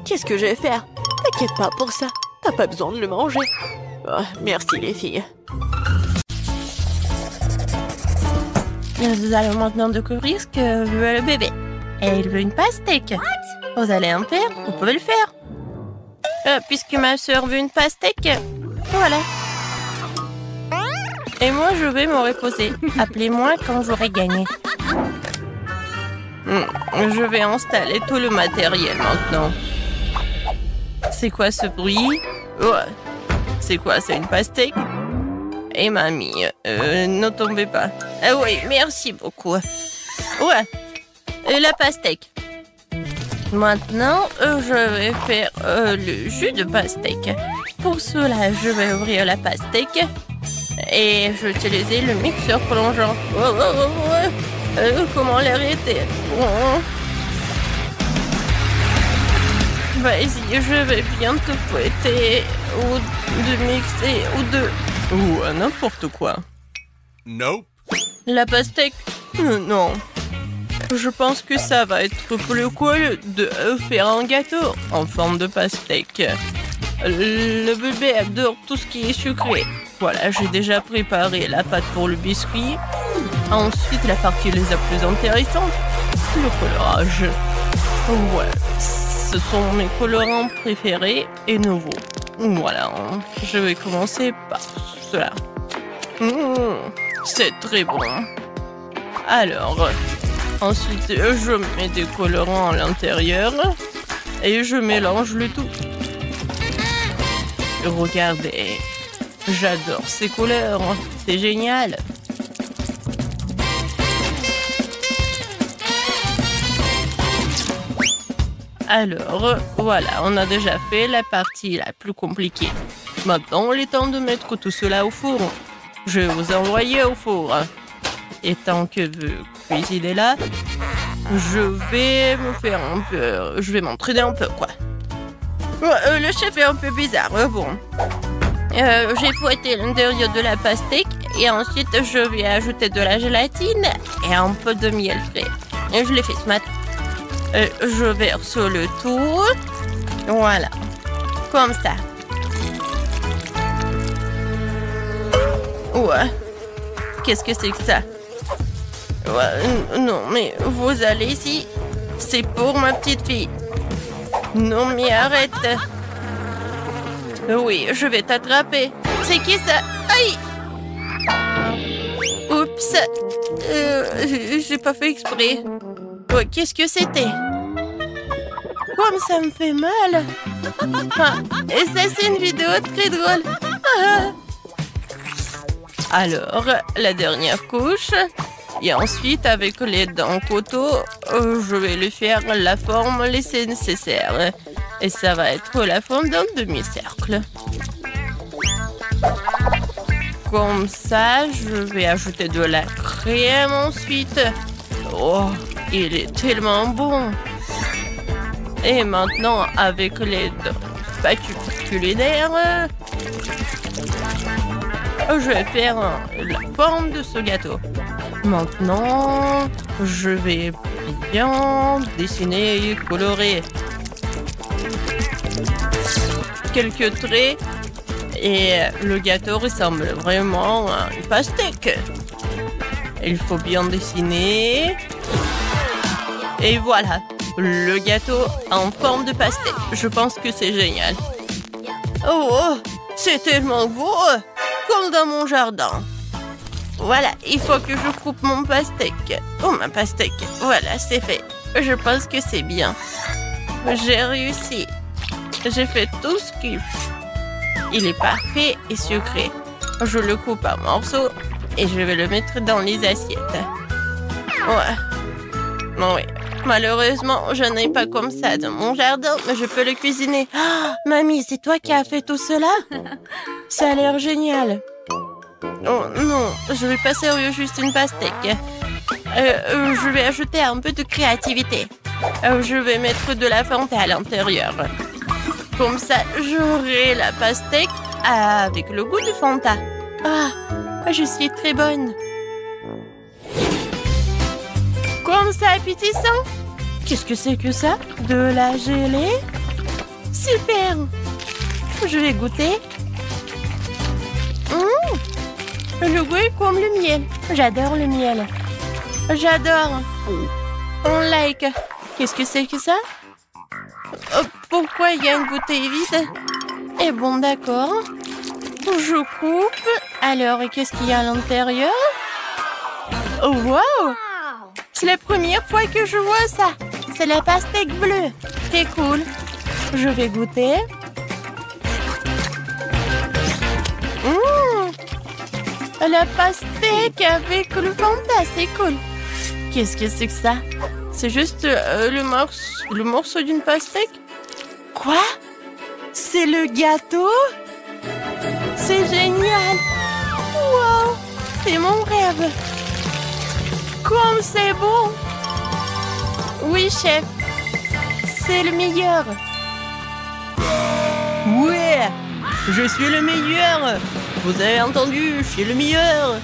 Qu'est-ce que je vais faire? T'inquiète pas pour ça, t'as pas besoin de le manger. Oh, merci les filles. Nous allons maintenant découvrir ce que veut le bébé. Et il veut une pastèque. Vous allez en faire? Vous pouvez le faire. Puisque ma soeur veut une pastèque, voilà. Et moi, je vais me reposer. Appelez-moi quand j'aurai gagné. Je vais installer tout le matériel maintenant. C'est quoi ce bruit? Ouais. C'est quoi? C'est une pastèque? Et mamie, ne tombez pas. Ah oui, merci beaucoup. Ouais, la pastèque. Maintenant, je vais faire le jus de pastèque. Pour cela, je vais ouvrir la pastèque et je vais utiliser le mixeur plongeant. Comment l'arrêter? Vas-y, je vais bientôt fouetter ou de mixer ou de... Ou n'importe quoi. Nope. La pastèque? Non. Je pense que ça va être plus cool de faire un gâteau en forme de pastèque. Le bébé adore tout ce qui est sucré. Voilà, j'ai déjà préparé la pâte pour le biscuit. Ensuite, la partie les plus intéressante, le colorage. Ouais, ce sont mes colorants préférés et nouveaux. Voilà, je vais commencer par cela. C'est très bon. Alors, ensuite, je mets des colorants à l'intérieur et je mélange le tout. Regardez, j'adore ces couleurs, c'est génial. Alors, voilà, on a déjà fait la partie la plus compliquée. Maintenant, il est temps de mettre tout cela au four. Je vais vous envoyer au four. Et tant que vous cuisinez là, je vais me faire un peu... Je vais m'entraîner un peu, quoi. Le chef est un peu bizarre, bon. J'ai fouetté l'intérieur de la pastèque et ensuite je vais ajouter de la gélatine et un peu de miel frais. Et je l'ai fait ce matin. Je verse le tout. Voilà. Comme ça. Ouais. Qu'est-ce que c'est que ça? Ouais, non, mais vous allez ici. C'est pour ma petite fille. Non, mais arrête. Oui, je vais t'attraper. C'est qui ça? Aïe! Oups. J'ai pas fait exprès. Oh, qu'est-ce que c'était? Comme ça me fait mal. Ah, et ça, c'est une vidéo très drôle. Ah. Alors, la dernière couche. Et ensuite, avec les dents couteau, je vais lui faire la forme laissée nécessaire. Et ça va être la forme d'un demi-cercle. Comme ça, je vais ajouter de la crème ensuite. Oh, il est tellement bon. Et maintenant, avec les spatules culinaires, je vais faire la forme de ce gâteau. Maintenant, je vais bien dessiner et colorer quelques traits et le gâteau ressemble vraiment à une pastèque. Il faut bien dessiner et voilà, le gâteau en forme de pastèque. Je pense que c'est génial. Oh, c'est tellement beau, comme dans mon jardin. Voilà, il faut que je coupe mon pastèque. Oh, ma pastèque. Voilà, c'est fait. Je pense que c'est bien. J'ai réussi. J'ai fait tout ce qu'il faut. Il est parfait et sucré. Je le coupe en morceaux et je vais le mettre dans les assiettes. Ouais. Oui, Malheureusement, je n'ai pas comme ça dans mon jardin, mais je peux le cuisiner. Ah, mamie, c'est toi qui as fait tout cela? Ça a l'air génial. Oh non, je vais pas servir juste une pastèque. Je vais ajouter un peu de créativité. Je vais mettre de la Fanta à l'intérieur. Comme ça, j'aurai la pastèque avec le goût de Fanta. Ah, je suis très bonne. Comme ça, appétissant. Qu'est-ce que c'est que ça? De la gelée? Super. Je vais goûter. Le goût est comme le miel. J'adore le miel. J'adore. On like. Qu'est-ce que c'est que ça? Pourquoi il y a une bouteille vide? Eh bon, d'accord. Je coupe. Alors, qu'est-ce qu'il y a à l'intérieur? Oh, wow! C'est la première fois que je vois ça. C'est la pastèque bleue. C'est cool. Je vais goûter. La pastèque avec le Fanta, c'est cool. Qu'est-ce que c'est que ça? C'est juste le morceau d'une pastèque? Quoi? C'est le gâteau? C'est génial! Wow! C'est mon rêve! Comme c'est bon! Oui, chef! C'est le meilleur! Ouais! Je suis le meilleur! Vous avez entendu, je suis le meilleur!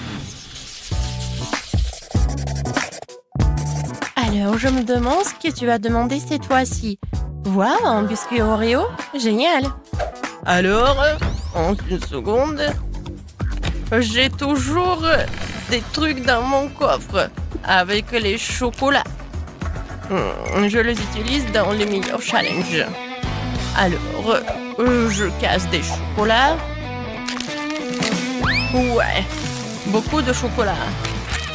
Alors, je me demande ce que tu vas demander cette fois-ci. Waouh, un biscuit Oreo? Génial! Alors, en une seconde, j'ai toujours des trucs dans mon coffre avec les chocolats. Je les utilise dans les meilleurs challenges. Alors, je casse des chocolats. Ouais, beaucoup de chocolat.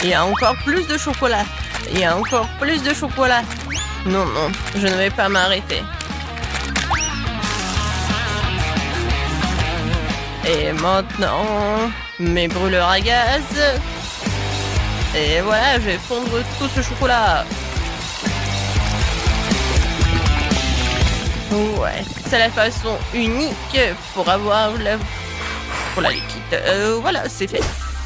Il y a encore plus de chocolat. Il y a encore plus de chocolat. Non, non, je ne vais pas m'arrêter. Et maintenant, mes brûleurs à gaz. Et voilà, je vais fondre tout ce chocolat. Ouais, c'est la façon unique pour avoir pour la liquide. Voilà, c'est fait.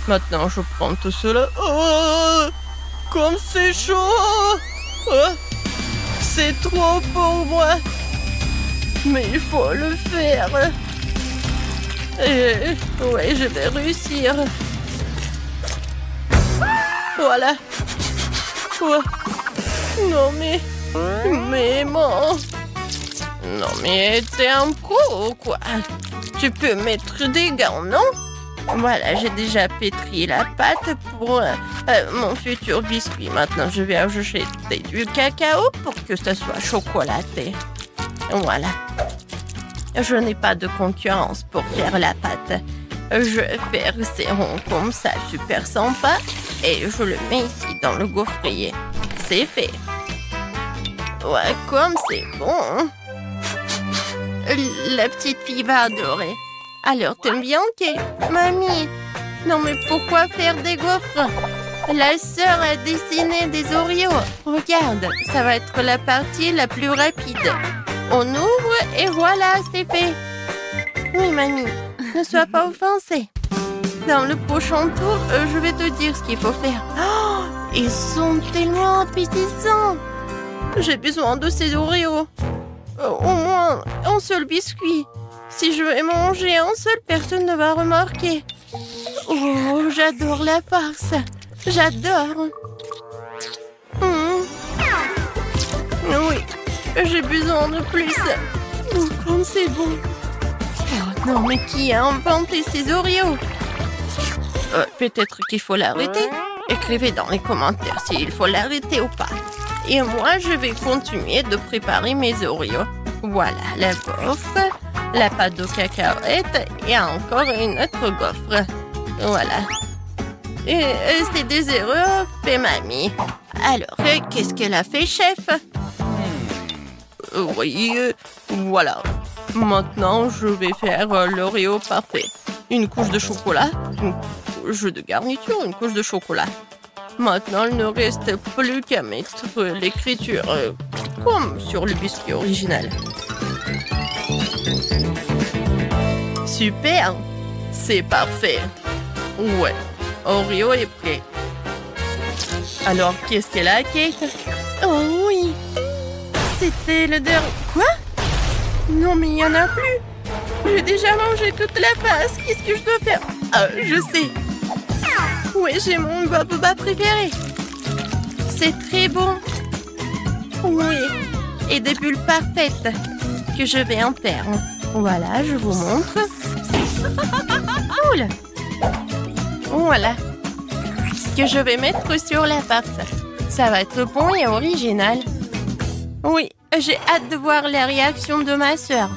Maintenant, je prends tout cela. Oh, comme c'est chaud. Oh, c'est trop pour moi. Mais il faut le faire. Ouais, je vais réussir. Voilà. Oh. Non, mais bon. Non, mais t'es un pro ou quoi? Tu peux mettre des gants, non? Voilà, j'ai déjà pétri la pâte pour mon futur biscuit. Maintenant, je vais ajouter du cacao pour que ça soit chocolaté. Voilà. Je n'ai pas de concurrence pour faire la pâte. Je vais faire ces ronds comme ça, super sympa. Et je le mets ici dans le gaufrier. C'est fait. Ouais, comme c'est bon. La petite fille va adorer. Alors, t'aimes bien, ok? Mamie, non mais pourquoi faire des gaufres? La sœur a dessiné des Oreos. Regarde, ça va être la partie la plus rapide. On ouvre et voilà, c'est fait. Oui, mamie, ne sois pas offensée. Dans le prochain tour, je vais te dire ce qu'il faut faire. Oh, ils sont tellement appétissants. J'ai besoin de ces Oreos. Au moins un seul biscuit. Si je vais manger un seul, personne ne va remarquer. Oh, j'adore la farce. J'adore. Oui, j'ai besoin de plus. Oh, comme c'est bon. Oh non, mais qui a inventé ces Oreos? Peut-être qu'il faut l'arrêter. Écrivez dans les commentaires s'il faut l'arrêter ou pas. Et moi, je vais continuer de préparer mes Oreos. Voilà, la gaufre, la pâte de cacahuète et encore une autre gaufre. Voilà. Et c'est des erreurs fait mamie. Alors, qu'est-ce qu'elle a fait, chef? Oui, voilà. Maintenant, je vais faire l'Oreo parfait. Une couche de chocolat, une couche de garniture, une couche de chocolat. Maintenant, il ne reste plus qu'à mettre l'écriture comme sur le biscuit original. Super! C'est parfait. Ouais, Oreo est prêt. Alors, qu'est-ce qu'elle a, Kate? Oh oui! C'était le dernier... Quoi? Non, mais il n'y en a plus! J'ai déjà mangé toute la face. Qu'est-ce que je dois faire? Ah, je sais. Ouais, j'ai mon boba préféré. C'est très bon. Oui. Et des bulles parfaites que je vais en faire. Voilà, je vous montre. Cool. Voilà. Ce que je vais mettre sur la farce. Ça va être bon et original. Oui, j'ai hâte de voir la réaction de ma sœur.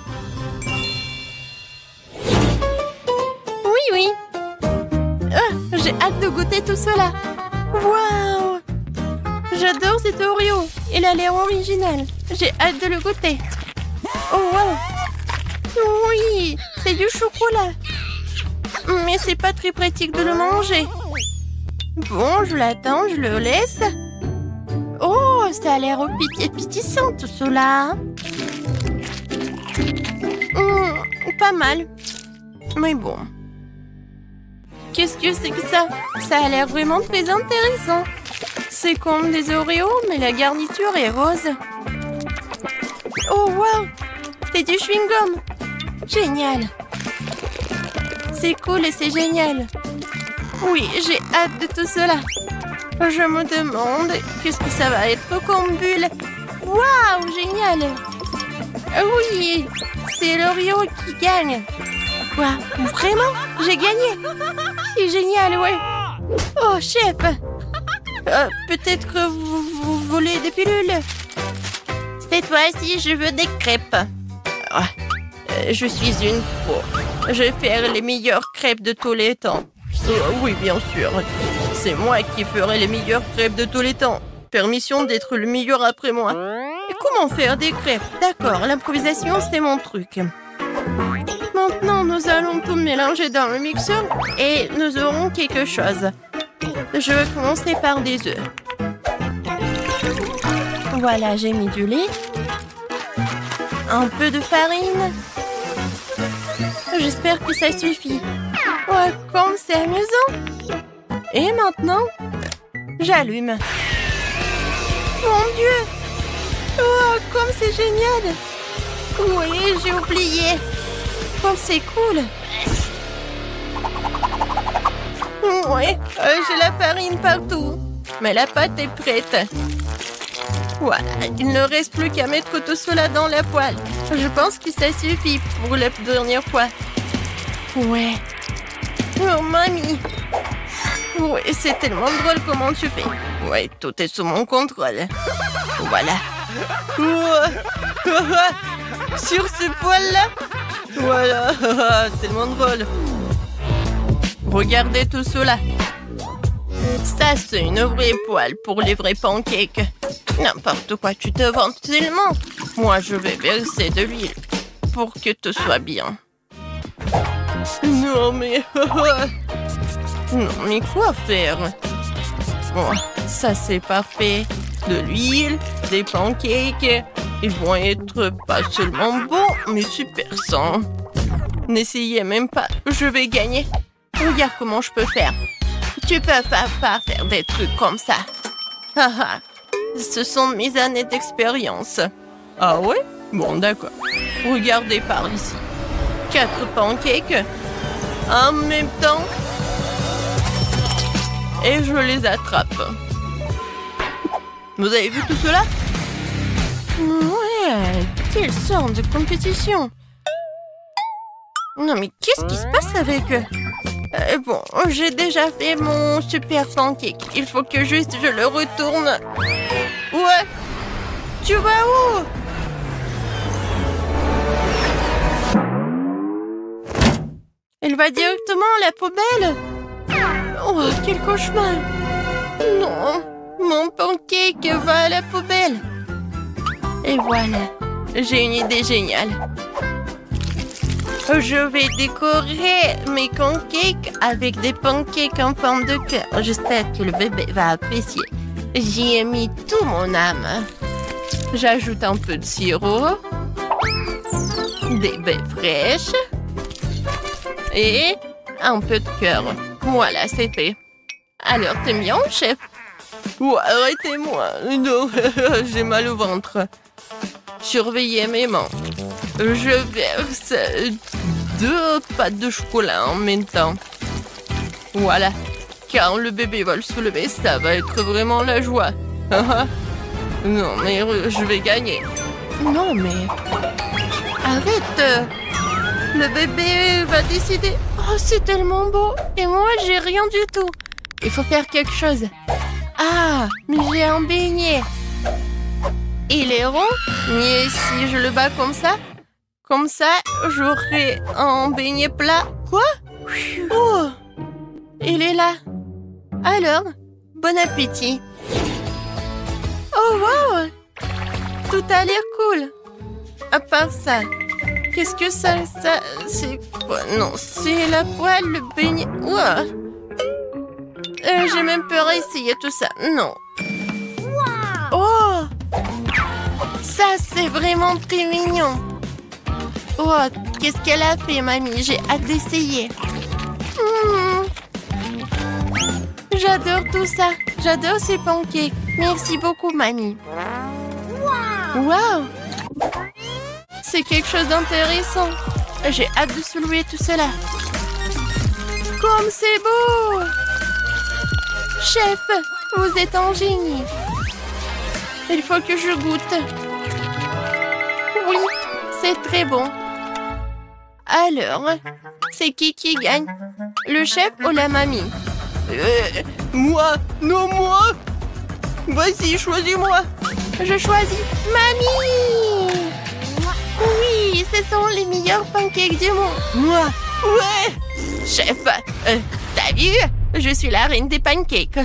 Oui. J'ai hâte de goûter tout cela. Waouh! J'adore cet Oreo. Il a l'air original. J'ai hâte de le goûter. Oh, wow! Oui, c'est du chocolat. Mais c'est pas très pratique de le manger. Bon, je l'attends, je le laisse. Oh, ça a l'air appétissant tout cela. Pas mal. Mais bon. Qu'est-ce que c'est que ça? Ça a l'air vraiment très intéressant. C'est comme des Oreos, mais la garniture est rose. Oh, wow! C'est du chewing-gum. Génial. C'est cool et c'est génial. Oui, j'ai hâte de tout cela. Je me demande qu'est-ce que ça va être comme bulle. Waouh, génial. Oui, c'est l'Oreo qui gagne. Quoi? Vraiment? J'ai gagné? C'est génial, ouais. Oh, chef. Peut-être que vous voulez des pilules? Cette fois-ci, je veux des crêpes. Je suis une pro. Je vais faire les meilleures crêpes de tous les temps. Oui, bien sûr. C'est moi qui ferai les meilleures crêpes de tous les temps. Permission d'être le meilleur après moi. Et comment faire des crêpes? D'accord, l'improvisation, c'est mon truc. Maintenant, nous allons tout mélanger dans le mixeur et nous aurons quelque chose. Je vais commencer par des œufs. Voilà, j'ai mis du lait. Un peu de farine. J'espère que ça suffit. Ouais, comme c'est amusant. Et maintenant, j'allume. Mon Dieu! Oh, comme c'est génial! Oui, j'ai oublié. Comme c'est cool. Ouais, j'ai la farine partout. Mais la pâte est prête. Voilà, il ne reste plus qu'à mettre tout cela dans la poêle. Je pense que ça suffit pour la dernière fois. Ouais. Oh, mamie. Ouais, c'est tellement drôle comment tu fais. Ouais, tout est sous mon contrôle. Voilà. Sur ce poêle-là. Voilà, tellement drôle. Regardez tout cela. Ça, c'est une vraie poêle pour les vrais pancakes. N'importe quoi, tu te vantes tellement. Moi, je vais verser de l'huile pour que tout soit bien. Non, mais... non, mais quoi faire? Oh, ça, c'est parfait. De l'huile, des pancakes. Ils vont être pas seulement bons, mais super sains. N'essayez même pas, je vais gagner. Regarde comment je peux faire. Tu peux pas faire des trucs comme ça. Ce sont mes années d'expérience. Ah ouais? Bon, d'accord. Regardez par ici. 4 pancakes en même temps. Et je les attrape. Vous avez vu tout cela? Ouais, quelle sorte de compétition. Non, mais qu'est-ce qui se passe avec eux? Bon, j'ai déjà fait mon super pancake. Il faut que juste je le retourne. Ouais. Tu vas où? Elle va directement à la poubelle. Oh, quel cauchemar. Non, mon pancake va à la poubelle. Et voilà, j'ai une idée géniale. Je vais décorer mes pancakes avec des pancakes en forme de cœur. J'espère que le bébé va apprécier. J'y ai mis tout mon âme. J'ajoute un peu de sirop, des baies fraîches et un peu de cœur. Voilà, c'est fait. Alors, t'aimes bien, chef? Ouais, arrêtez-moi. Non, j'ai mal au ventre. Surveillez mes mains. Je verse 2 pâtes de chocolat en même temps. Voilà. Quand le bébé va le soulever, ça va être vraiment la joie. Non, mais je vais gagner. Non, mais... Arrête. Le bébé va décider. Oh, c'est tellement beau. Et moi, j'ai rien du tout. Il faut faire quelque chose. Ah, mais j'ai un beignet. Il est rond. Et si je le bats comme ça, j'aurai un beignet plat. Quoi? Oh, il est là. Alors, bon appétit. Oh, wow. Tout a l'air cool. À part ça, qu'est-ce que ça, c'est quoi? Non, c'est la poêle, le beignet. Ouah. J'ai même peur à essayer tout ça. Non. Oh, ça, c'est vraiment très mignon. Oh, qu'est-ce qu'elle a fait, mamie? J'ai hâte d'essayer. J'adore tout ça. J'adore ces pancakes. Merci beaucoup, mamie. Wow. C'est quelque chose d'intéressant. J'ai hâte de soulever tout cela. Comme c'est beau! Chef, vous êtes un génie. Il faut que je goûte. Oui, c'est très bon. Alors, c'est qui gagne? Le chef ou la mamie? Moi? Non, moi? Vas-y, choisis-moi. Je choisis mamie. Oui, ce sont les meilleurs pancakes du monde. Moi? Ouais. Chef, t'as vu? Je suis la reine des pancakes.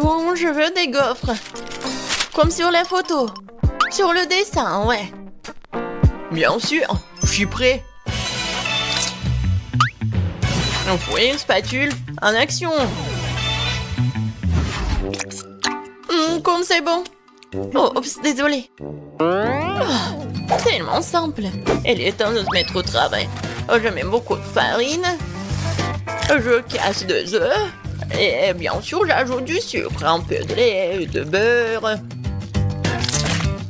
Bon, je veux des gaufres. Comme sur la photo. Sur le dessin, ouais. Bien sûr, je suis prêt. Un fouet, une spatule, en action. Comme c'est bon. Oh, oups, désolé. Oh, tellement simple. Il est temps de se mettre au travail. Je mets beaucoup de farine. Je casse 2 œufs. Et bien sûr, j'ajoute du sucre, un peu de lait, de beurre.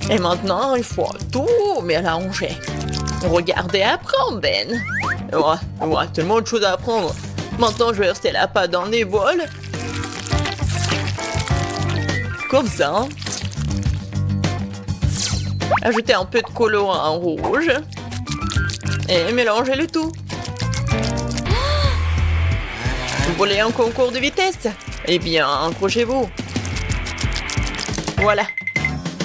Et maintenant, il faut tout mélanger. Regardez, apprends, Ben. Ouais, tellement de choses à apprendre. Maintenant, je vais verser la pâte dans des bols. Comme ça. Hein. Ajoutez un peu de colorant rouge. Et mélangez le tout. Vous voulez un concours de vitesse? Eh bien, accrochez-vous. Voilà.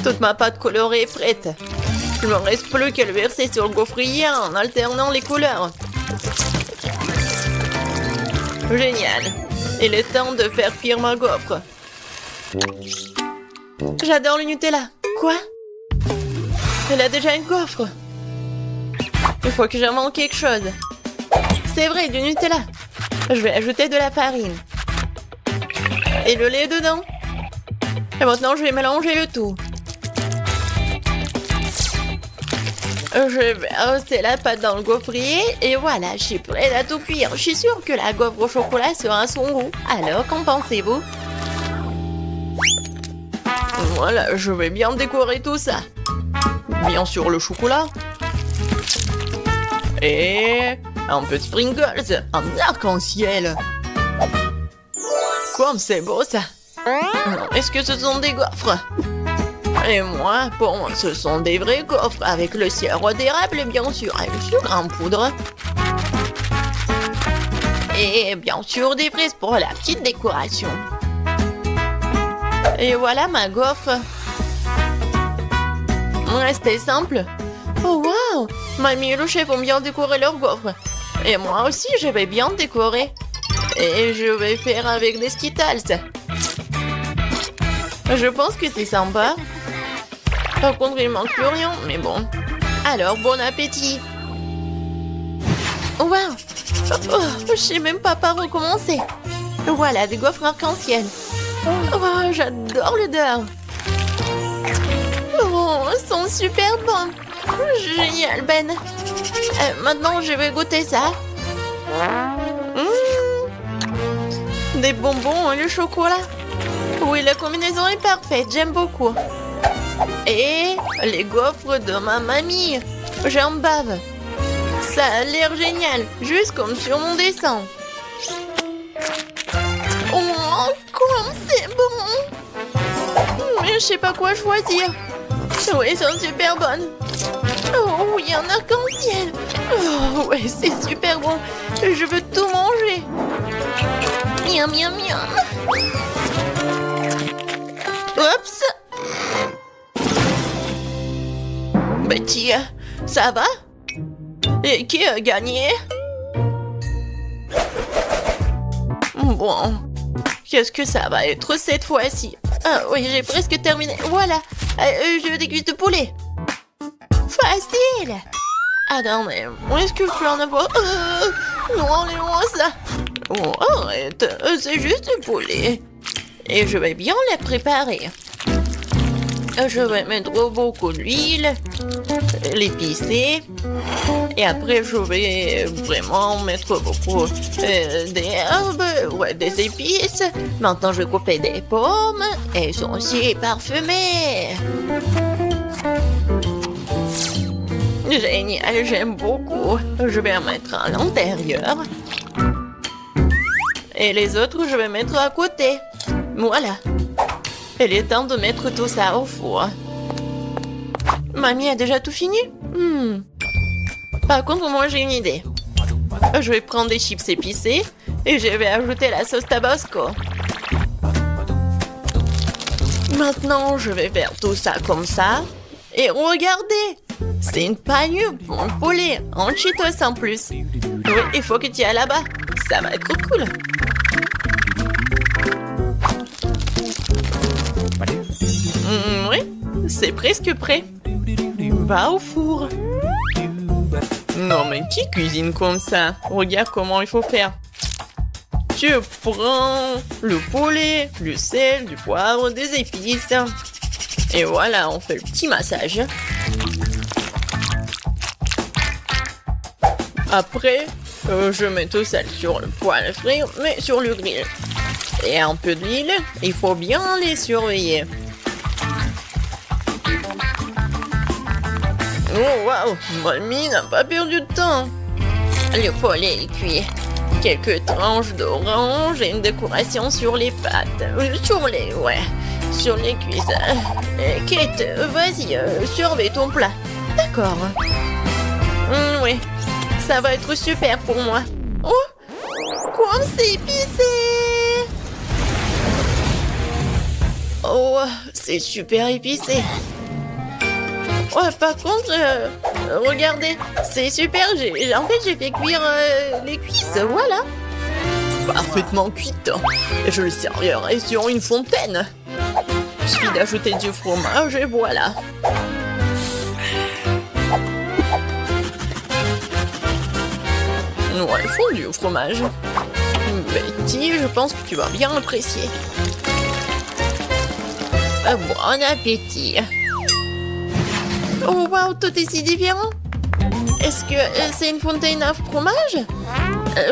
Toute ma pâte colorée est prête. Il ne me reste plus qu'à le verser sur le gaufrier en alternant les couleurs. Génial. Il est temps de faire cuire ma gaufre. J'adore le Nutella. Quoi? Elle a déjà une gaufre. Il faut que j'invente quelque chose. C'est vrai, du Nutella. Je vais ajouter de la farine. Et le lait dedans. Et maintenant, je vais mélanger le tout. Je vais verser la pâte dans le gaufrier. Et voilà, je suis prête à tout cuire. Je suis sûre que la gaufre au chocolat sera à son goût. Alors, qu'en pensez-vous? Voilà, je vais bien décorer tout ça. Bien sûr, le chocolat. Et un peu de sprinkles, un arc-en-ciel. Comme c'est beau ça. Est-ce que ce sont des gaufres? Et moi, pour moi, ce sont des vrais gaufres avec le sirop d'érable, bien sûr, et le sucre en poudre. Et bien sûr, des fraises pour la petite décoration. Et voilà ma gaufre. C'était simple. Oh wow! Mamie et le chef ont bien décoré leur gaufre. Et moi aussi, je vais bien décorer. Et je vais faire avec des Skittles. Je pense que c'est sympa. Par contre, il manque plus rien, mais bon. Alors, bon appétit. Wow. Oh, je sais même pas par où commencer. Voilà, des gaufres arc-en-ciel. Oh, j'adore l'odeur. Oh, ils sont super bons. Génial, Ben. Maintenant, je vais goûter ça. Des bonbons et le chocolat. Oui, la combinaison est parfaite. J'aime beaucoup. Et les gaufres de ma mamie. J'en bave. Ça a l'air génial. Juste comme sur mon dessin. Oh, comme c'est bon. Mais je sais pas quoi choisir. Oui, elles sont super bonnes. Oh, oui, un arc-en-ciel. Oh, ouais, c'est super bon. Je veux tout manger. Miam, miam, miam. Oups. Betty, ça va? Et qui a gagné? Bon, qu'est-ce que ça va être cette fois-ci? Ah oui, j'ai presque terminé. Voilà, je veux des cuisses de poulet. Facile. Ah non, mais est-ce que je peux en avoir? Non, enlève-moi ça. Oh, arrête, c'est juste du poulet. Et je vais bien les préparer. Je vais mettre beaucoup d'huile, l'épicer. Et après, je vais vraiment mettre beaucoup d'herbes, ouais, des épices. Maintenant, je vais couper des pommes. Elles sont aussi parfumées. Génial, j'aime beaucoup. Je vais en mettre à l'intérieur. Et les autres, je vais mettre à côté. Voilà. Il est temps de mettre tout ça au four. Mamie a déjà tout fini? Par contre, moi j'ai une idée. Je vais prendre des chips épicés et je vais ajouter la sauce Tabasco. Maintenant, je vais faire tout ça comme ça. Et regardez! C'est une panure pour un poulet en Cheetos en plus. Oui, il faut que tu ailles là-bas. Ça va être cool. Oui, c'est presque prêt. Va au four. Non, mais qui cuisine comme ça? Regarde comment il faut faire. Tu prends le poulet, du sel, du poivre, des épices. Et voilà, on fait le petit massage. Après, je mets tout ça sur le poêle à frire, mais sur le grill. Et un peu d'huile, il faut bien les surveiller. Oh waouh, mamie n'a pas perdu de temps. Le poulet est cuit. Quelques tranches d'orange et une décoration sur les pâtes. Sur les cuisses. Kate, vas-y, surveille ton plat. D'accord. Oui, ça va être super pour moi. Oh, comme c'est épicé. Oh, c'est super épicé. Ouais, par contre, regardez, c'est super. En fait, j'ai fait cuire les cuisses, voilà. Parfaitement cuite. Et je le servirai sur une fontaine. Il suffit d'ajouter du fromage et voilà. Ouais, il faut du fromage. Betty, je pense que tu vas bien apprécier. Bon appétit. Oh waouh, tout est si différent. Est-ce que c'est une fontaine à fromage?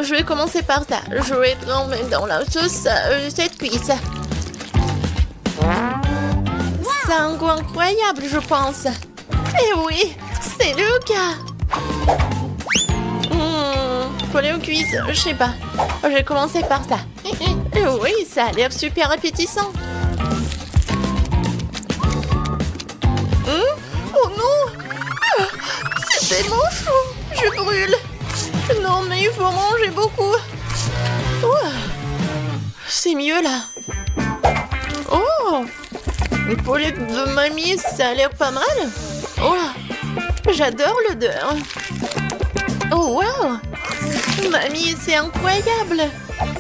Je vais commencer par ça. Je vais tremper dans la sauce cette cuisse. C'est un goût incroyable, je pense. Eh oui, c'est le cas. Poulet aux cuisses, je sais pas. Je vais commencer par ça. Oui, ça a l'air super appétissant. Oh non! C'est tellement chaud! Je brûle! Non, mais il faut manger beaucoup! C'est mieux là! Oh! Le poulet de mamie, ça a l'air pas mal! Oh! J'adore l'odeur! Oh wow! Mamie, c'est incroyable!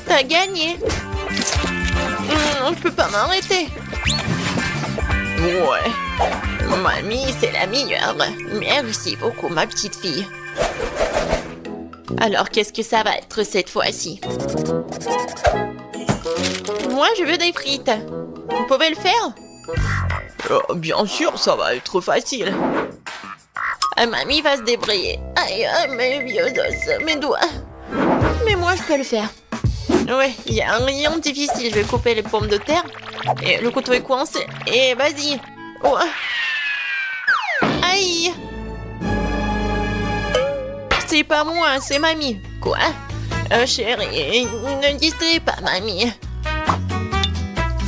T'as gagné! Je peux pas m'arrêter! Ouais. Mamie, c'est la meilleure. Merci beaucoup, ma petite fille. Alors, qu'est-ce que ça va être cette fois-ci? Moi, je veux des frites. Vous pouvez le faire? Bien sûr, ça va être facile. Mamie va se débrouiller. Aïe, mes vieux os, mes doigts. Mais moi, je peux le faire. Ouais, il n'y a rien de difficile. Je vais couper les pommes de terre. Et le couteau est coincé. Et vas-y. Oh. Aïe. C'est pas moi, c'est mamie. Quoi? Chérie, ne distrais pas, mamie.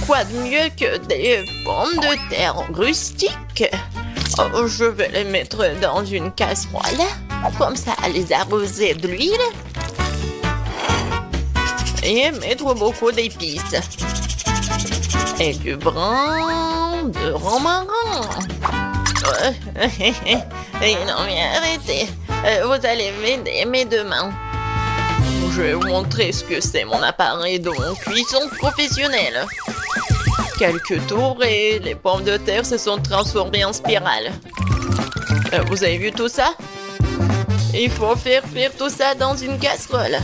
Quoi de mieux que des pommes de terre rustiques? Oh, je vais les mettre dans une casserole. Comme ça, les arroser d'huile. Et mettre beaucoup d'épices. Et du brin de romarin. Non mais arrêtez. Vous allez m'aider mes deux mains. Je vais vous montrer ce que c'est mon appareil de cuisson professionnelle. Quelques tours et les pommes de terre se sont transformées en spirale. Vous avez vu tout ça? Il faut faire cuire tout ça dans une casserole.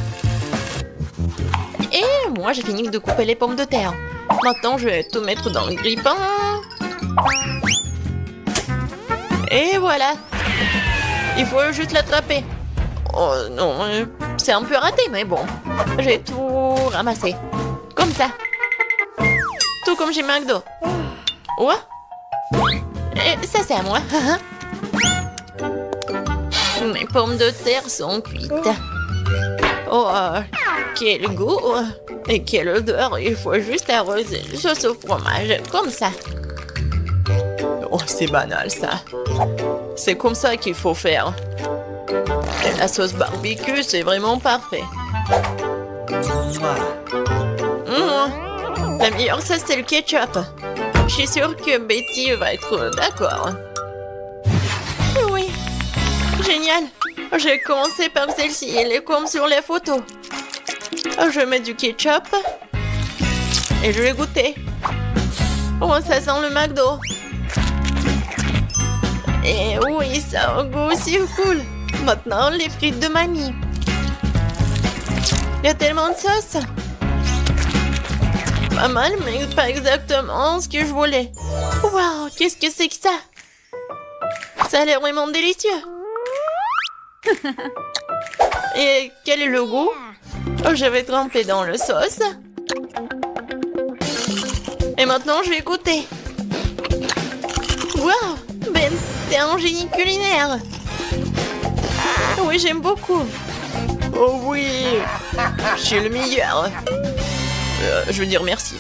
Et moi, j'ai fini de couper les pommes de terre. Maintenant, je vais tout mettre dans le grille-pain. Et voilà. Il faut juste l'attraper. Oh non, c'est un peu raté, mais bon. J'ai tout ramassé. Comme ça. Tout comme chez McDo. Ouais. Et ça, c'est à moi. Mes pommes de terre sont cuites. Oh, quel goût et quelle odeur. Il faut juste arroser le sauce au fromage, comme ça. Oh, c'est banal, ça. C'est comme ça qu'il faut faire. Et la sauce barbecue, c'est vraiment parfait. La meilleure sauce, c'est le ketchup. Je suis sûre que Betty va être d'accord. Oui. Génial. J'ai commencé par celle-ci, elle est comme sur les photos. Je mets du ketchup. Et je vais goûter. Oh, ça sent le McDo. Et oui, ça a un goût aussi cool. Maintenant, les frites de mamie. Il y a tellement de sauce. Pas mal, mais pas exactement ce que je voulais. Waouh, qu'est-ce que c'est que ça? Ça a l'air vraiment délicieux. Et quel est le goût? Oh, je vais tremper dans le sauce. Et maintenant, je vais goûter. Waouh, Ben, t'es un génie culinaire. Oui, j'aime beaucoup. Oh oui, je suis le meilleur. Je veux dire merci.